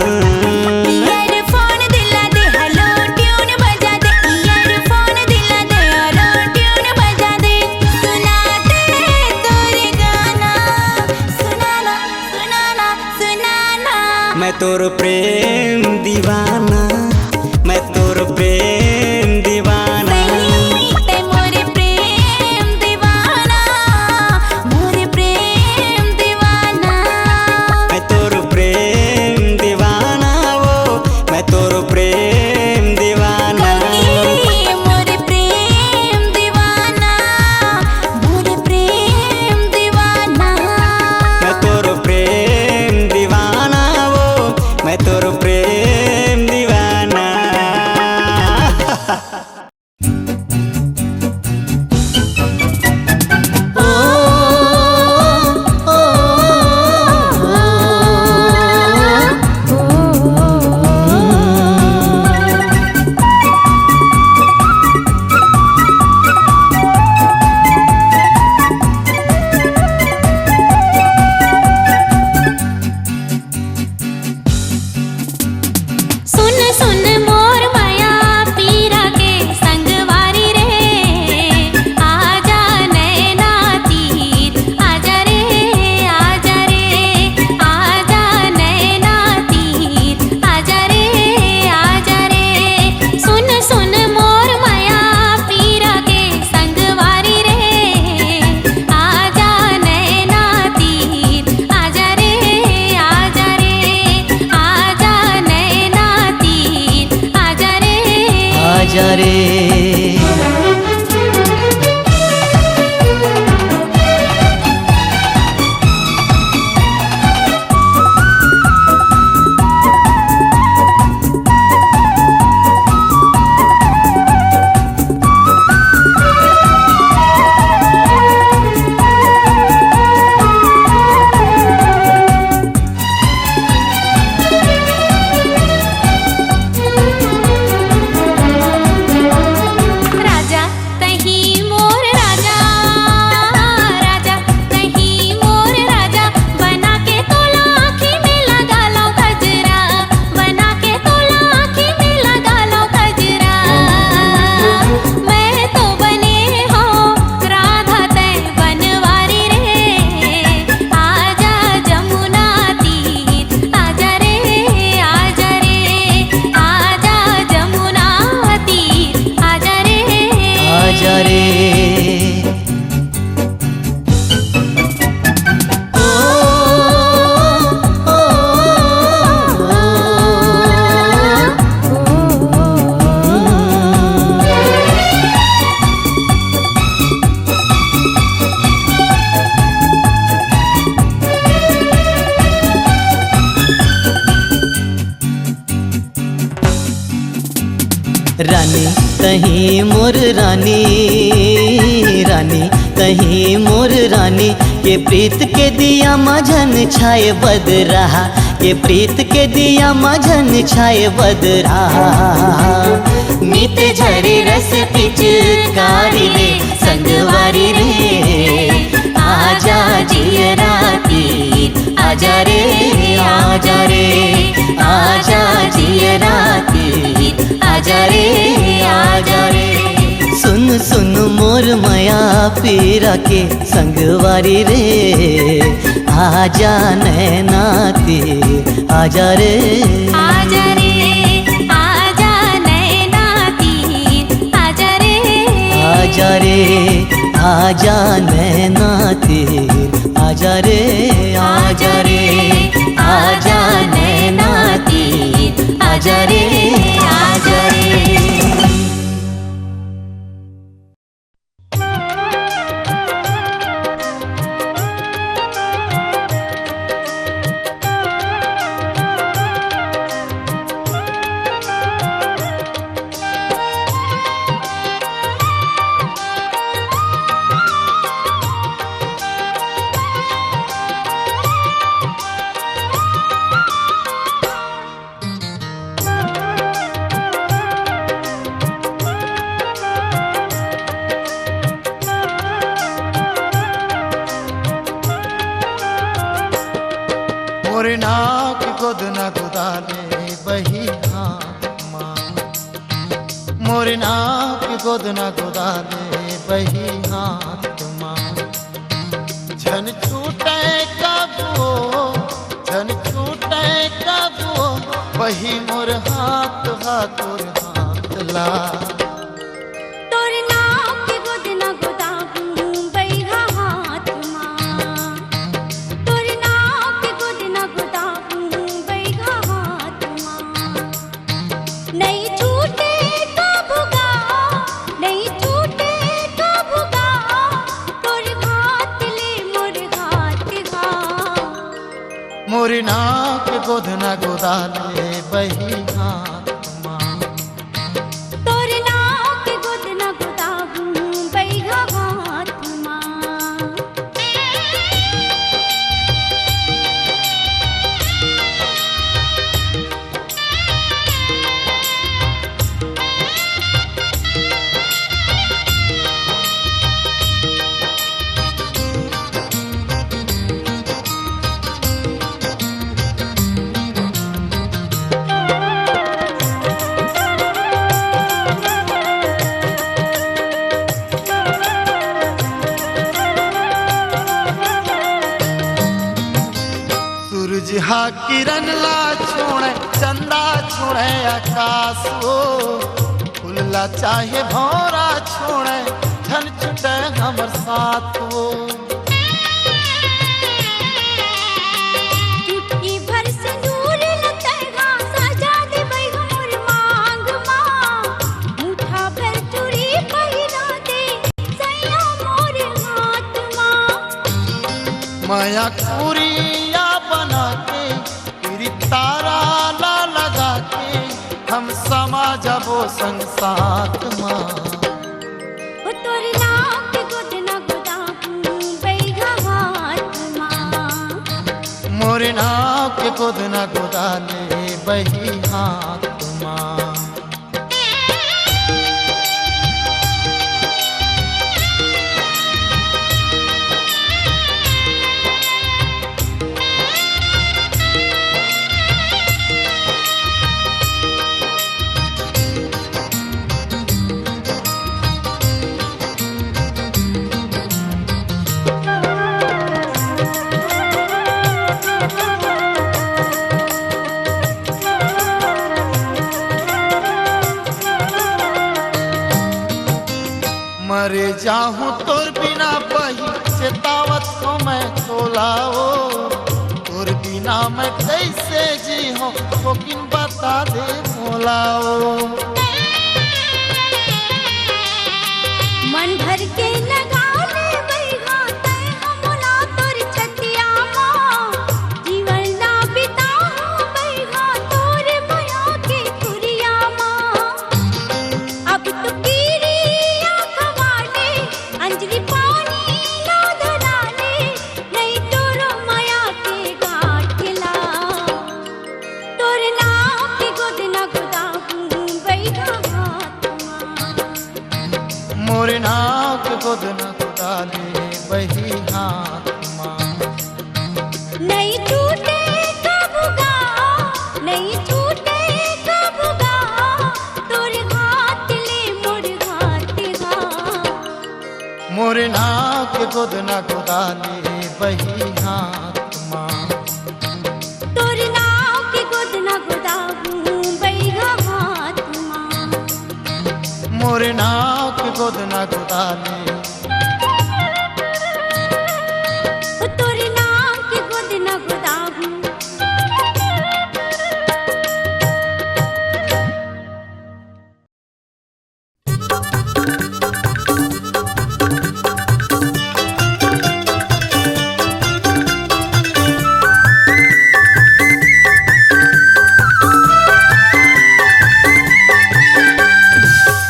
ईयरफोन दिला दे हेलो ट्यून बजा दे। ईयरफोन दिला दे हेलो ट्यून बजा दे। सुना दे तोरे गाना सुनाना सुनाना सुनाना। मैं तोर प्रेम दीवाना, मैं तोर प्रेम दीवाना। ते मोरे प्रेम दीवाना मोरे प्रेम दीवाना। मैं तोर प्रेम दीवाना ओ मैं तोर प्रेम दीवाना। मोरे प्रेम दीवाना मोरे प्रेम दीवाना। मैं तोर प्रेम दीवाना ओ मैं तोर प्रेम रानी तही मोर रानी, रानी तही मोर रानी, ये प्रीत के दिया मझन छाए बदरा, ये प्रीत के दिया मझन छाए बदरा। मीत झरे रस पिचकारी रे संगवारी रे, आजा जियरा तीर आजा रे, आजा रे, आजा जियरा तीर आजा रे, आजा रे। सुन सुन मोर माया पीरा के संगवारी रे, आजा नैना तीर आजा रे, आजा रे, आजा नैना तीर आजा रे, आजा रे, आजा नैना तीर आजा रे, आजा रे, आजा नैना तीर आजा रे, आजा रे। मोरे नाक गोद न गोदाले बही हाथ माँ, मोरे नाक गोद न गोदाले बही हाथ माँ। झन छूटे कबो, झन छूटे कबो, बही मोर हाथ हाथोर हाथ ला। तोर नाक गोद न गोदाबू बैहा हाथ माँ, तोर नाक गोद न गोदाबू बैहा हाथ माँ। नहीं छूटे कबूगा, नहीं छूटे कबूगा, तोर हाथ ले मोर हाथ गा। मोरे नाक गोद न गोदाले बही हाथ माँ, तोर नाक गोद न गोदाबू बैहा हाथ माँ। सूरज हा किरण ला छोड़े चंदा छोड़े आकाश हो, फूलला चाहे भौरा छोड़े झन छुटे हमर साथ हो। चुटकी भर सिंदूर लतैगा सजा देबै मोर मांग माँ, मुठा भर चूड़ी पहिरा दे सैया मोर हाथ माँ। माया कुरिया बना के तेरी तारा ला लगा के, हम समा जबो संग साथ माँ। ओ तोर नाक गोद न गोदाबू बैहा हाथ माँ, मोरे नाक गोद न गोदाले बही हाथ माँ। मरे जाहूँ तोर बिना बही चेतावत को मैं तोलाओ, तोर बिना मैं कैसे जी हो वो किन बता दे मोलाओ। मन भर के लगा ले बैहा तै हमला तोर छतिया माँ, जीवन ना बिताऊं बैहा तोर माया के खुरिया माँ। डाले वही हाथ माँ। नहीं टूटे कबूगा, नहीं टूटे कबूगा, तोर घाट ले मोर घाट घाट। मोरे नाक गोद न गोदाले वही हाथ माँ। तोर नाव के गोद न गोदाहूँ बैगा हाथ माँ। मोरे नाक गोद न गोदाले तोर नाव के गोद न गोदाहूँ।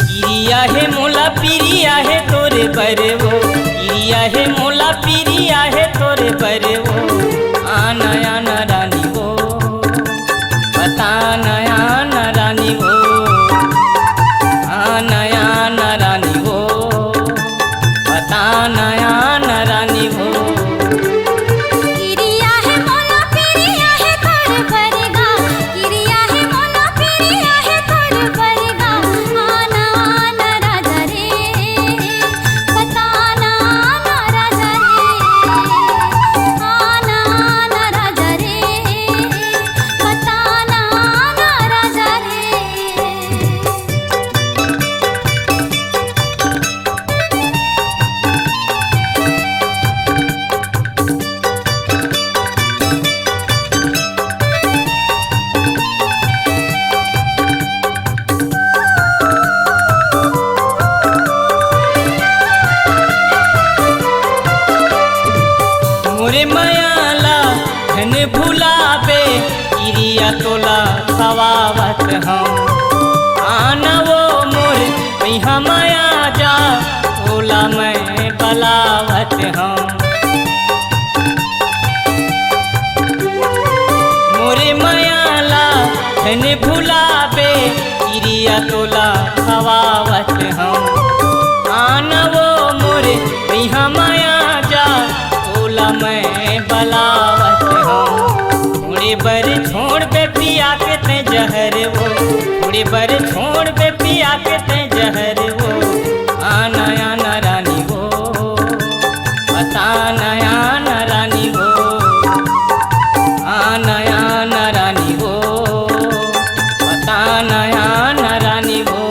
इरिया है मोला पीरिया है तोरे बरे वो, इरिया है मोला पीरिया है तोरे बरे वो। आना आना रानी वो, बताना आना रानी वो, आना आना रानी वो, बताना आना रानी वो। किरिया है मोला पिरिया है तोर बरगा, किरिया है मोला पिरिया है तोर बरगा। आना आना राजा रे, बताना आना राजा रे। आना आना राजा रे, बताना आना राजा रे। मोरे मायाला धन भुलाबे, इरिया तोला खवावत हम। आना वो मोर यहाँ माया जा, तोला मैं बलावत हम। मोरे मायाला धन भुलाबे, इरिया तोला खवावत हम। आना वो मोरे यहाँ माया जा, तोला मैं बलावत हम। थोड़े बर छोड़ बे पिया के ते जहर वो, थोड़े बर छोड़ बे पिया के ते जहर वो। आना आना रानी वो, बताना आना रानी वो, आना आना रानी वो, बताना आना रानी वो।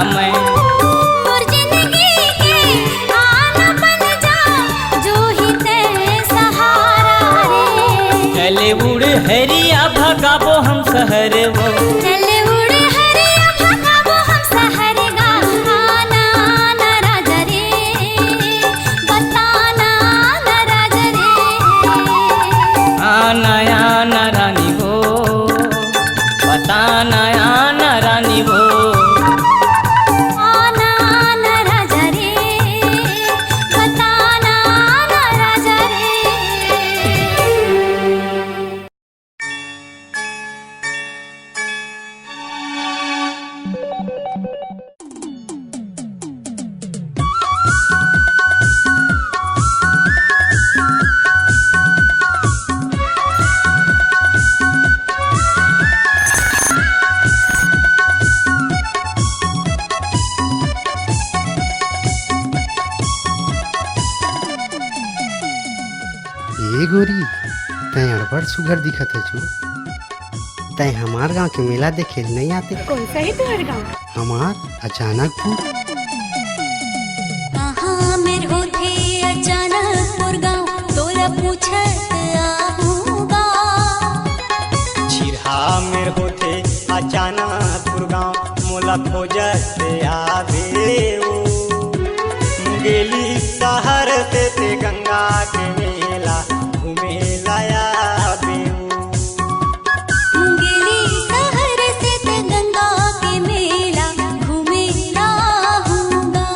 मैं। मोर जिंदगी के आना बन जा जो ही ते सहारा रे। चले उड़ हरिया भगाबो हम शहर वो, चले उड़ हरिया भगाबो हम शहर गा। आना ना राजा रे, बताना ना राजा रे। आना आना रानी हो, बताना आना रानी हो। आना ना राजा रे, बताना ना राजा रे। ए गोरी, तय अड़बड़ सुघर दिखत है छू। तय हमार गांव के मेला देखे नहीं आते? कौन सा है तुम्हारा गाँव? हमार अचानक तू कहाँ मेर होथे अचानकपुर गाँव, तोरा पूछत आहूँगा। छिरहा मेर होथे अचानकपुर गाँव, मोला खोजत आवे ओ। गेली शहर ते गंगा के मेला घूमे लाया बेऊ। गेली शहर से ते गंगा के मेला घूमे लाहूँगा।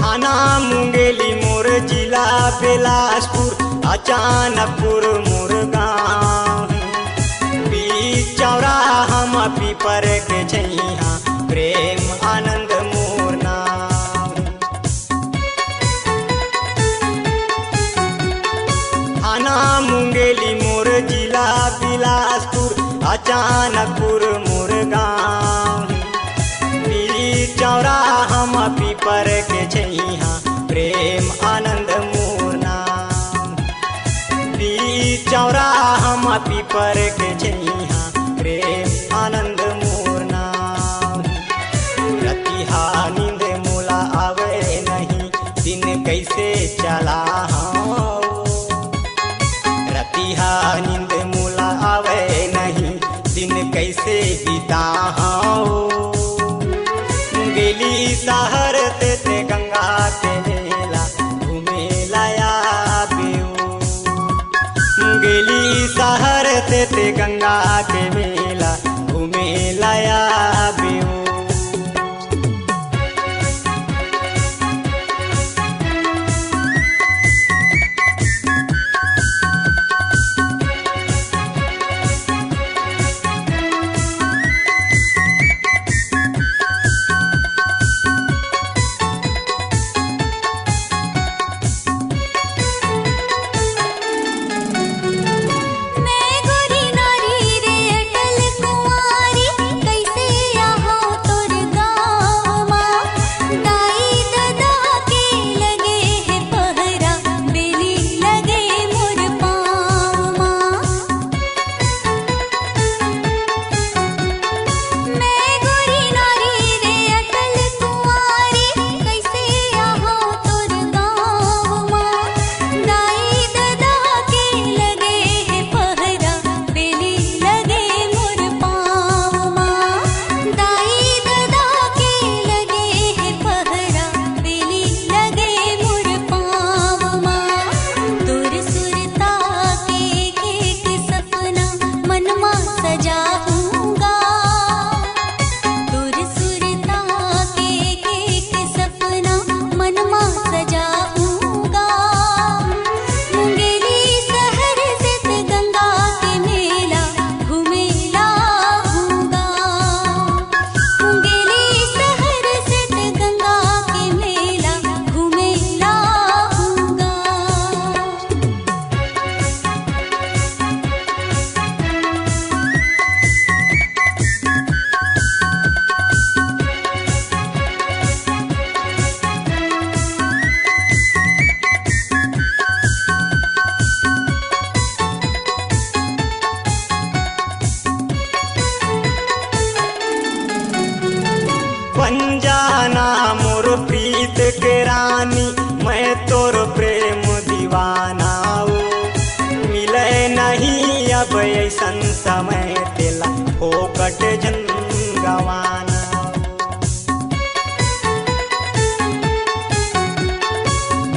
थाना मुंगेली मोर जिला बिलासपुर, अचानकपुर मोर गाँव। बीच चौराहा हम पीपर के छैया, प्रेम आनंद मोर नाम। थाना मुंगेली मोर जिला बिलासपुर, अचानकपुर मोर गाँव। चौराहा हम पीपर के छैया, प्रेम आनंद मोर नाम। चौराहा हम पीपर के छैया, प्रेम आनंद मोर नाम। रतिहा नींद मोला आवे नहीं, दिन कैसे चला हाँ। रतिहा नींद मोला आवे नहीं, दिन कैसे बीता हाँ। गेली शहर ते गंगा के मेला घूमे लाया बेऊ। गेली शहर ते गंगा के मेला घूमे लाया बेऊ। मैं गोरी नारी रे अटल कुंवारी, कैसे ऐसन समय तेला फोकट जन गवाना।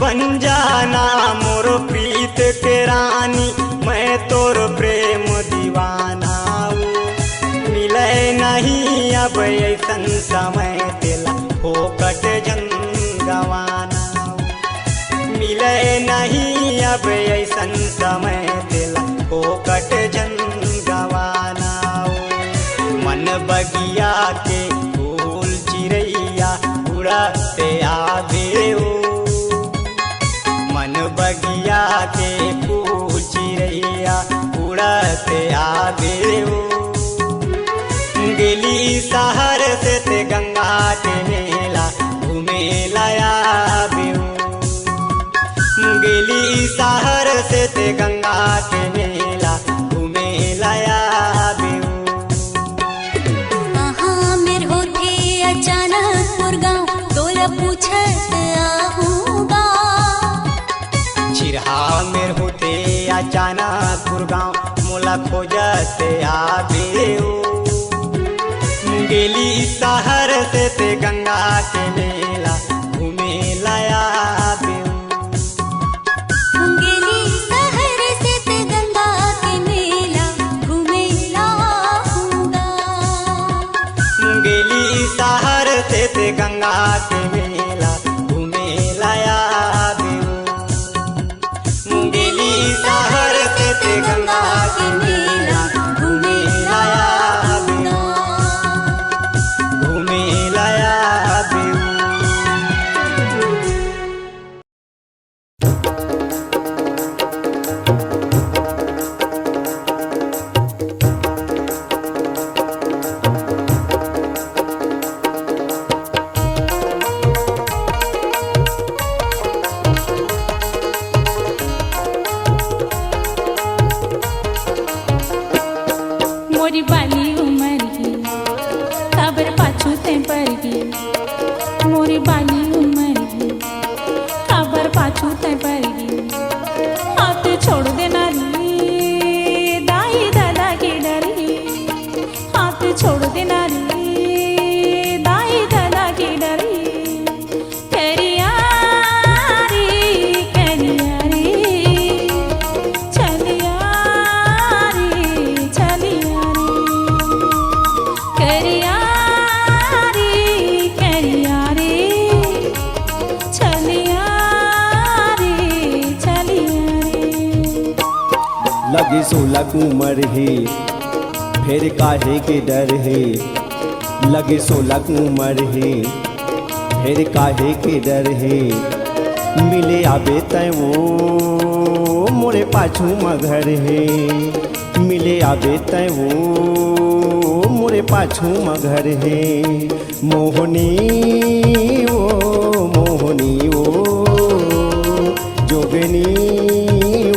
बन जाना मोर प्रीत के रानी, मैं तोर प्रेम दीवाना हूँ। मिले नहीं अब ऐसन समय तेला फोकट जन गवाना। मिले नहीं अब ऐसन समय तेला फोकट जन गवाना। मन बगिया के फूल चिड़ैया उड़ते आवे हो। मन बगिया के फूल चिड़ैया उड़ते आवे हो। गेली शहर से ते गंगा के मेला घूमे लाया बेऊ। गेली शहर से ते गंगा के मेला घूमे लाया बेऊ। कहाँ मेर होते अचानक मुरगांव, तोला पूछत आहूँगा। चिरहा मेर होते अचानक गुरगांव, मोला खोजत आबेऊ। गेली शहर से ते गंगा के मेला घूमे लाया बेऊ। गेली शहर से ते गंगा के मेला घूमे लाऊंगा। गेली शहर से ते गंगा के मेला घूमे लाया बेऊ। गेली शहर से ते गंगा के मेला घूमे लाया बेऊ। घूमे लाया बेऊ। मोरी बाली उमर ही खबर पाछू ते पर ही। मोरी बाली उमर ही खबर पाछू ते पर ही। हाथ छोड़ देना रे दाई दादा के डर ही। हाथ छोड़ देना रे दाई दादा के डर ही। करिया रे करिया रे चलिया रे चलिया रे। करिया रे करिया रे चलिया रे चलिया रे। लगे 16 उमर है फिर काहे के डर है। लगे 16 उमर है फिर काहे के डर है। मिले आबे तय वो मोरे पाछू मगर है। मिले आबे तय वो मोरे पाछू मगर है। मोहनी ओ जोगनी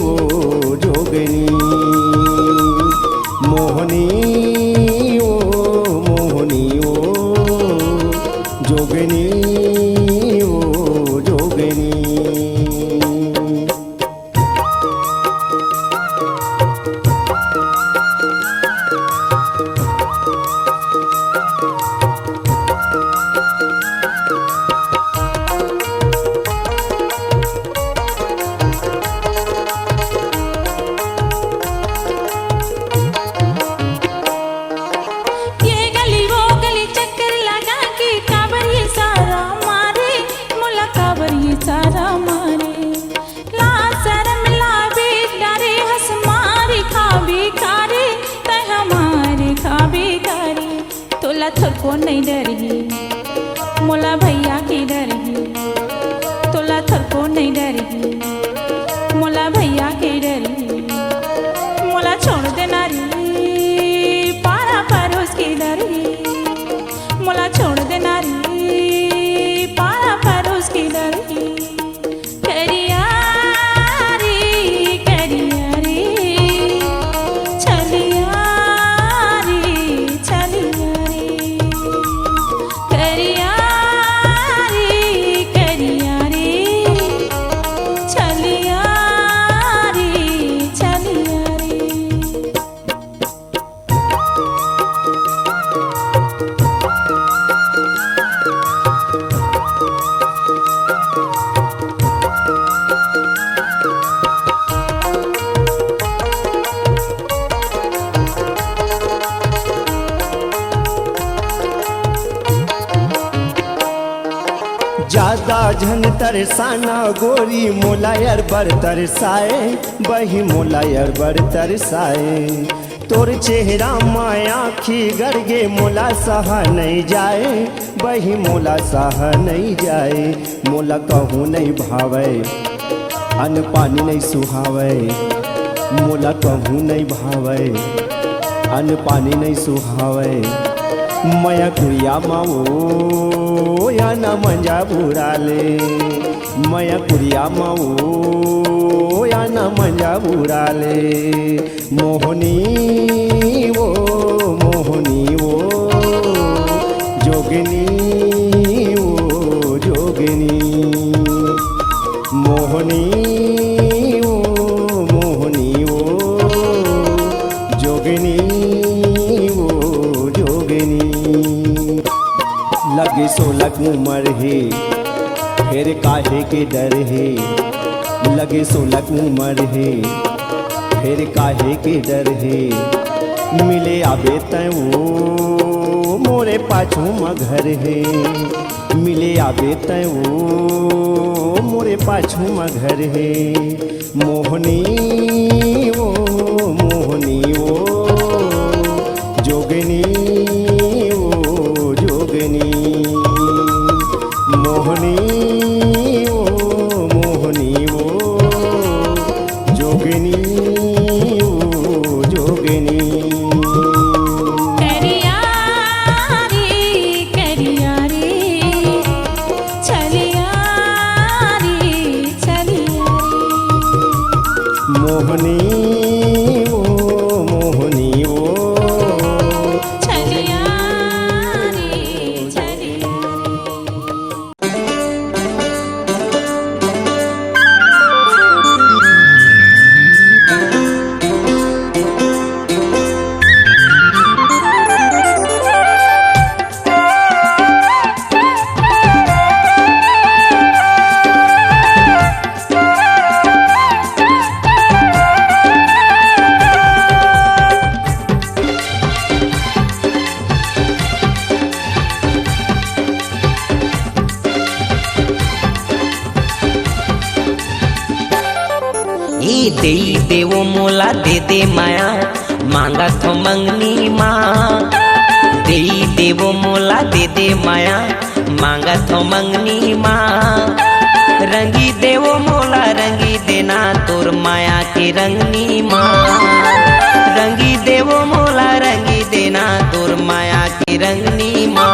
ओ जोगनी। मोहनी ओ जोगनी ओ जोगनी। ये गली वो गली चक्कर लगा के काबर ये सारा मारे। मुला काबर ये सारा मारे। ला शर्म ला बेचारे हंस मारे खाबे खारे। तय हमारे खाबे खारे। तोला थको नहीं डरही मोला भैया की डरही। तोला थको नहीं डरही मोला भैया की डरही। मोला छोड़ देना रे पारा परोस की डरही। मोला छोड़ देना रे पारा परोस की डरही। करिया रे करिया रे चलिया रे चलिया रे। करिया रे ज्यादा झन तरसाना गोरी मोलायर बर तरसाए बही मोलायर बर तरसाए तोर चेहरा माया खी गरगे मोला सहा नहीं जाए बही मोला सहा नहीं जाए मोला कहूँ नहीं भावे अन्न पानी नहीं सुहावे मोला कहूँ नहीं भावे अन्न पानी नहीं सुहावे मया कुड़िया माओ या न मंजा बुराले मया कुड़िया माओ या न मंजा बुराले मोहनी वो जोगिनी वो जोगिनी मोहनी वो जोगिनी वो जोगिनी लगे 16 उम्र है फिर काहे के डर है लगे 16 उम्र है फिर काहे के डर है मिले आबे तय वो मोरे पाछू मघर है मिले आबे तय वो मोरे पाछू मघर है मोहनी वो जोगिनी वो जोगिनी मोहनी वो जोगिनी वो जोगिनी करिया रे चलिया रे मोहनी वो चलिया रे चलिया दे देवो मोला दे दे माया मांगा तो मंगनी माँ दे देवो मोला दे दे माया मांगा तो मंगनी माँ रंगी देवो मोला रंगी देना तोर माया की रंगनी माँ रंगी देवो मोला रंगी देना तोर माया की रंगनी माँ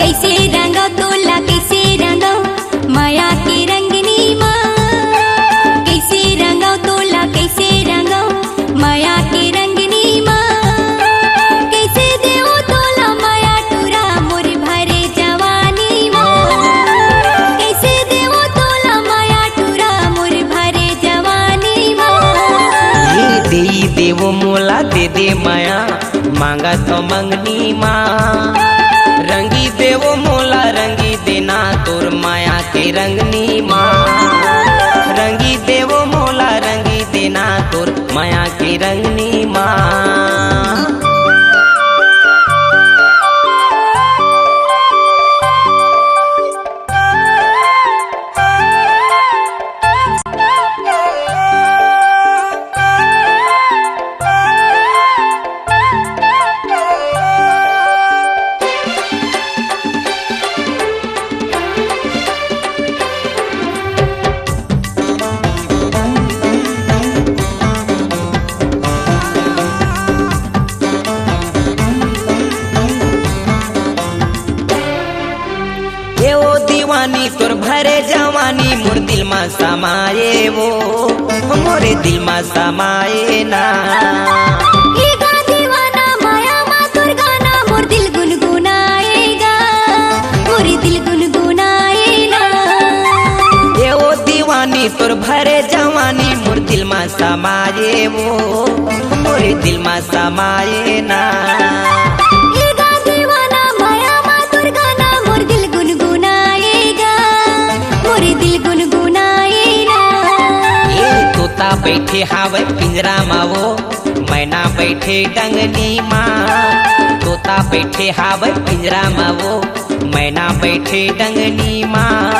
कैसे रंगो तोला कैसे रंगो माया की रंगनी माँ कैसे रंगो तोला कैसे रंगो माया की रंगनी माँ कैसे देवो तोला माया टूरा मोर भरे जवानी माँ कैसे देवो तोला माया टूरा मोर भरे जवानी माँ दे देवो मोला दे दे माया मांगा तो मंगनी माँ रंगी देवो मोला रंगी देना तोर माया के रंगनी माँ रंगी देवो मोला रंगी देना तोर माया की रंगनी माँ तोर भरे जवानी मोर दिल में समाये वो मोरे दिल में समाये ना दीवाना माया मा तोर गाना मोर दिल गुनगुनाएगा मोर दिल गुनगुनाएगा ये वो दीवानी तोर भरे जवानी मोर दिल में समाये वो मोरे दिल में समाये ना बैठे हावे पिंजरा मावो मैना बैठे डंगनी माँ तोता बैठे हावे पिंजरा मावो मैना बैठे डंगनी माँ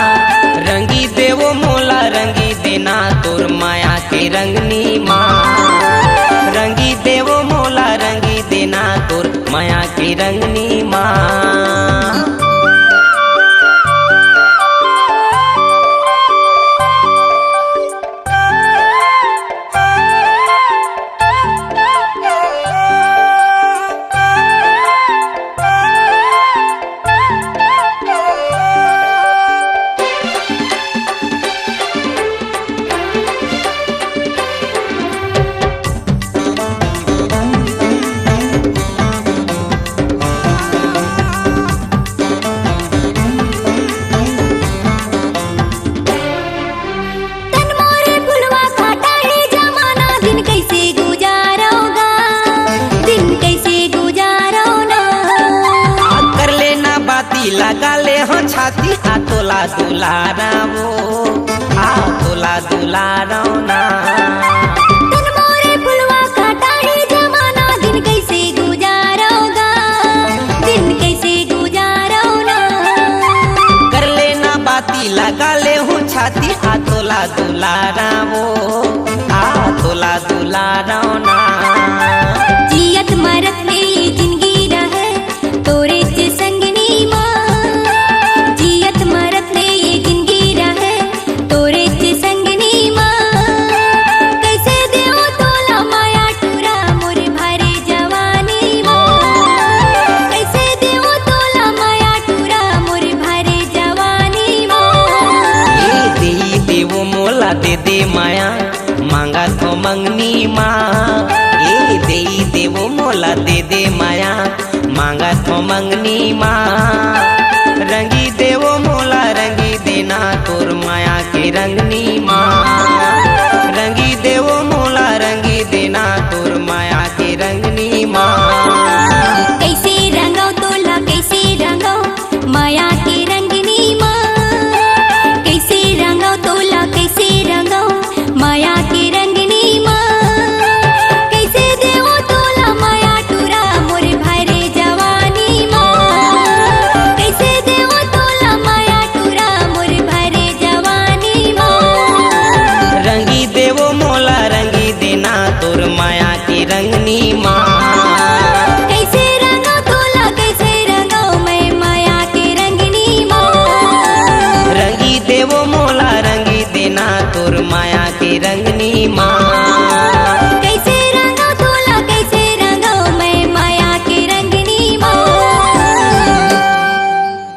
रंगी देवो मोला रंगी देना तोर माया के रंगनी माँ रंगी देवो मोला रंगी देना तोर माया के रंगनी माँ। लगा ले हो छाती आ तोला दुलारा वो आ तोला दुलारा ना तन मोरे फुलवा काटा है जमाना दिन कैसे गुजारोगा दिन कैसे गुजारोना कर लेना बाती लगा ले हो छाती आ तोला दुलारा वो आ तोला दुलारा ना जियत मरत में ये जिंदगी रहे तोरे से संगनी माँ जियत मरत में ये जिंदगी रहे तोरे से संगनी माँ कैसे देओ तोला माया टूरा मोर भरे जवानी माँ कैसे देओ तोला माया टूरा मोर भरे जवानी माँ ए दे देवो मोला दे दे माया मांगा तो मंगनी माँ ए दे देवो मोला दे दे माया मांगा तो मंगनी माँ रंगी देवो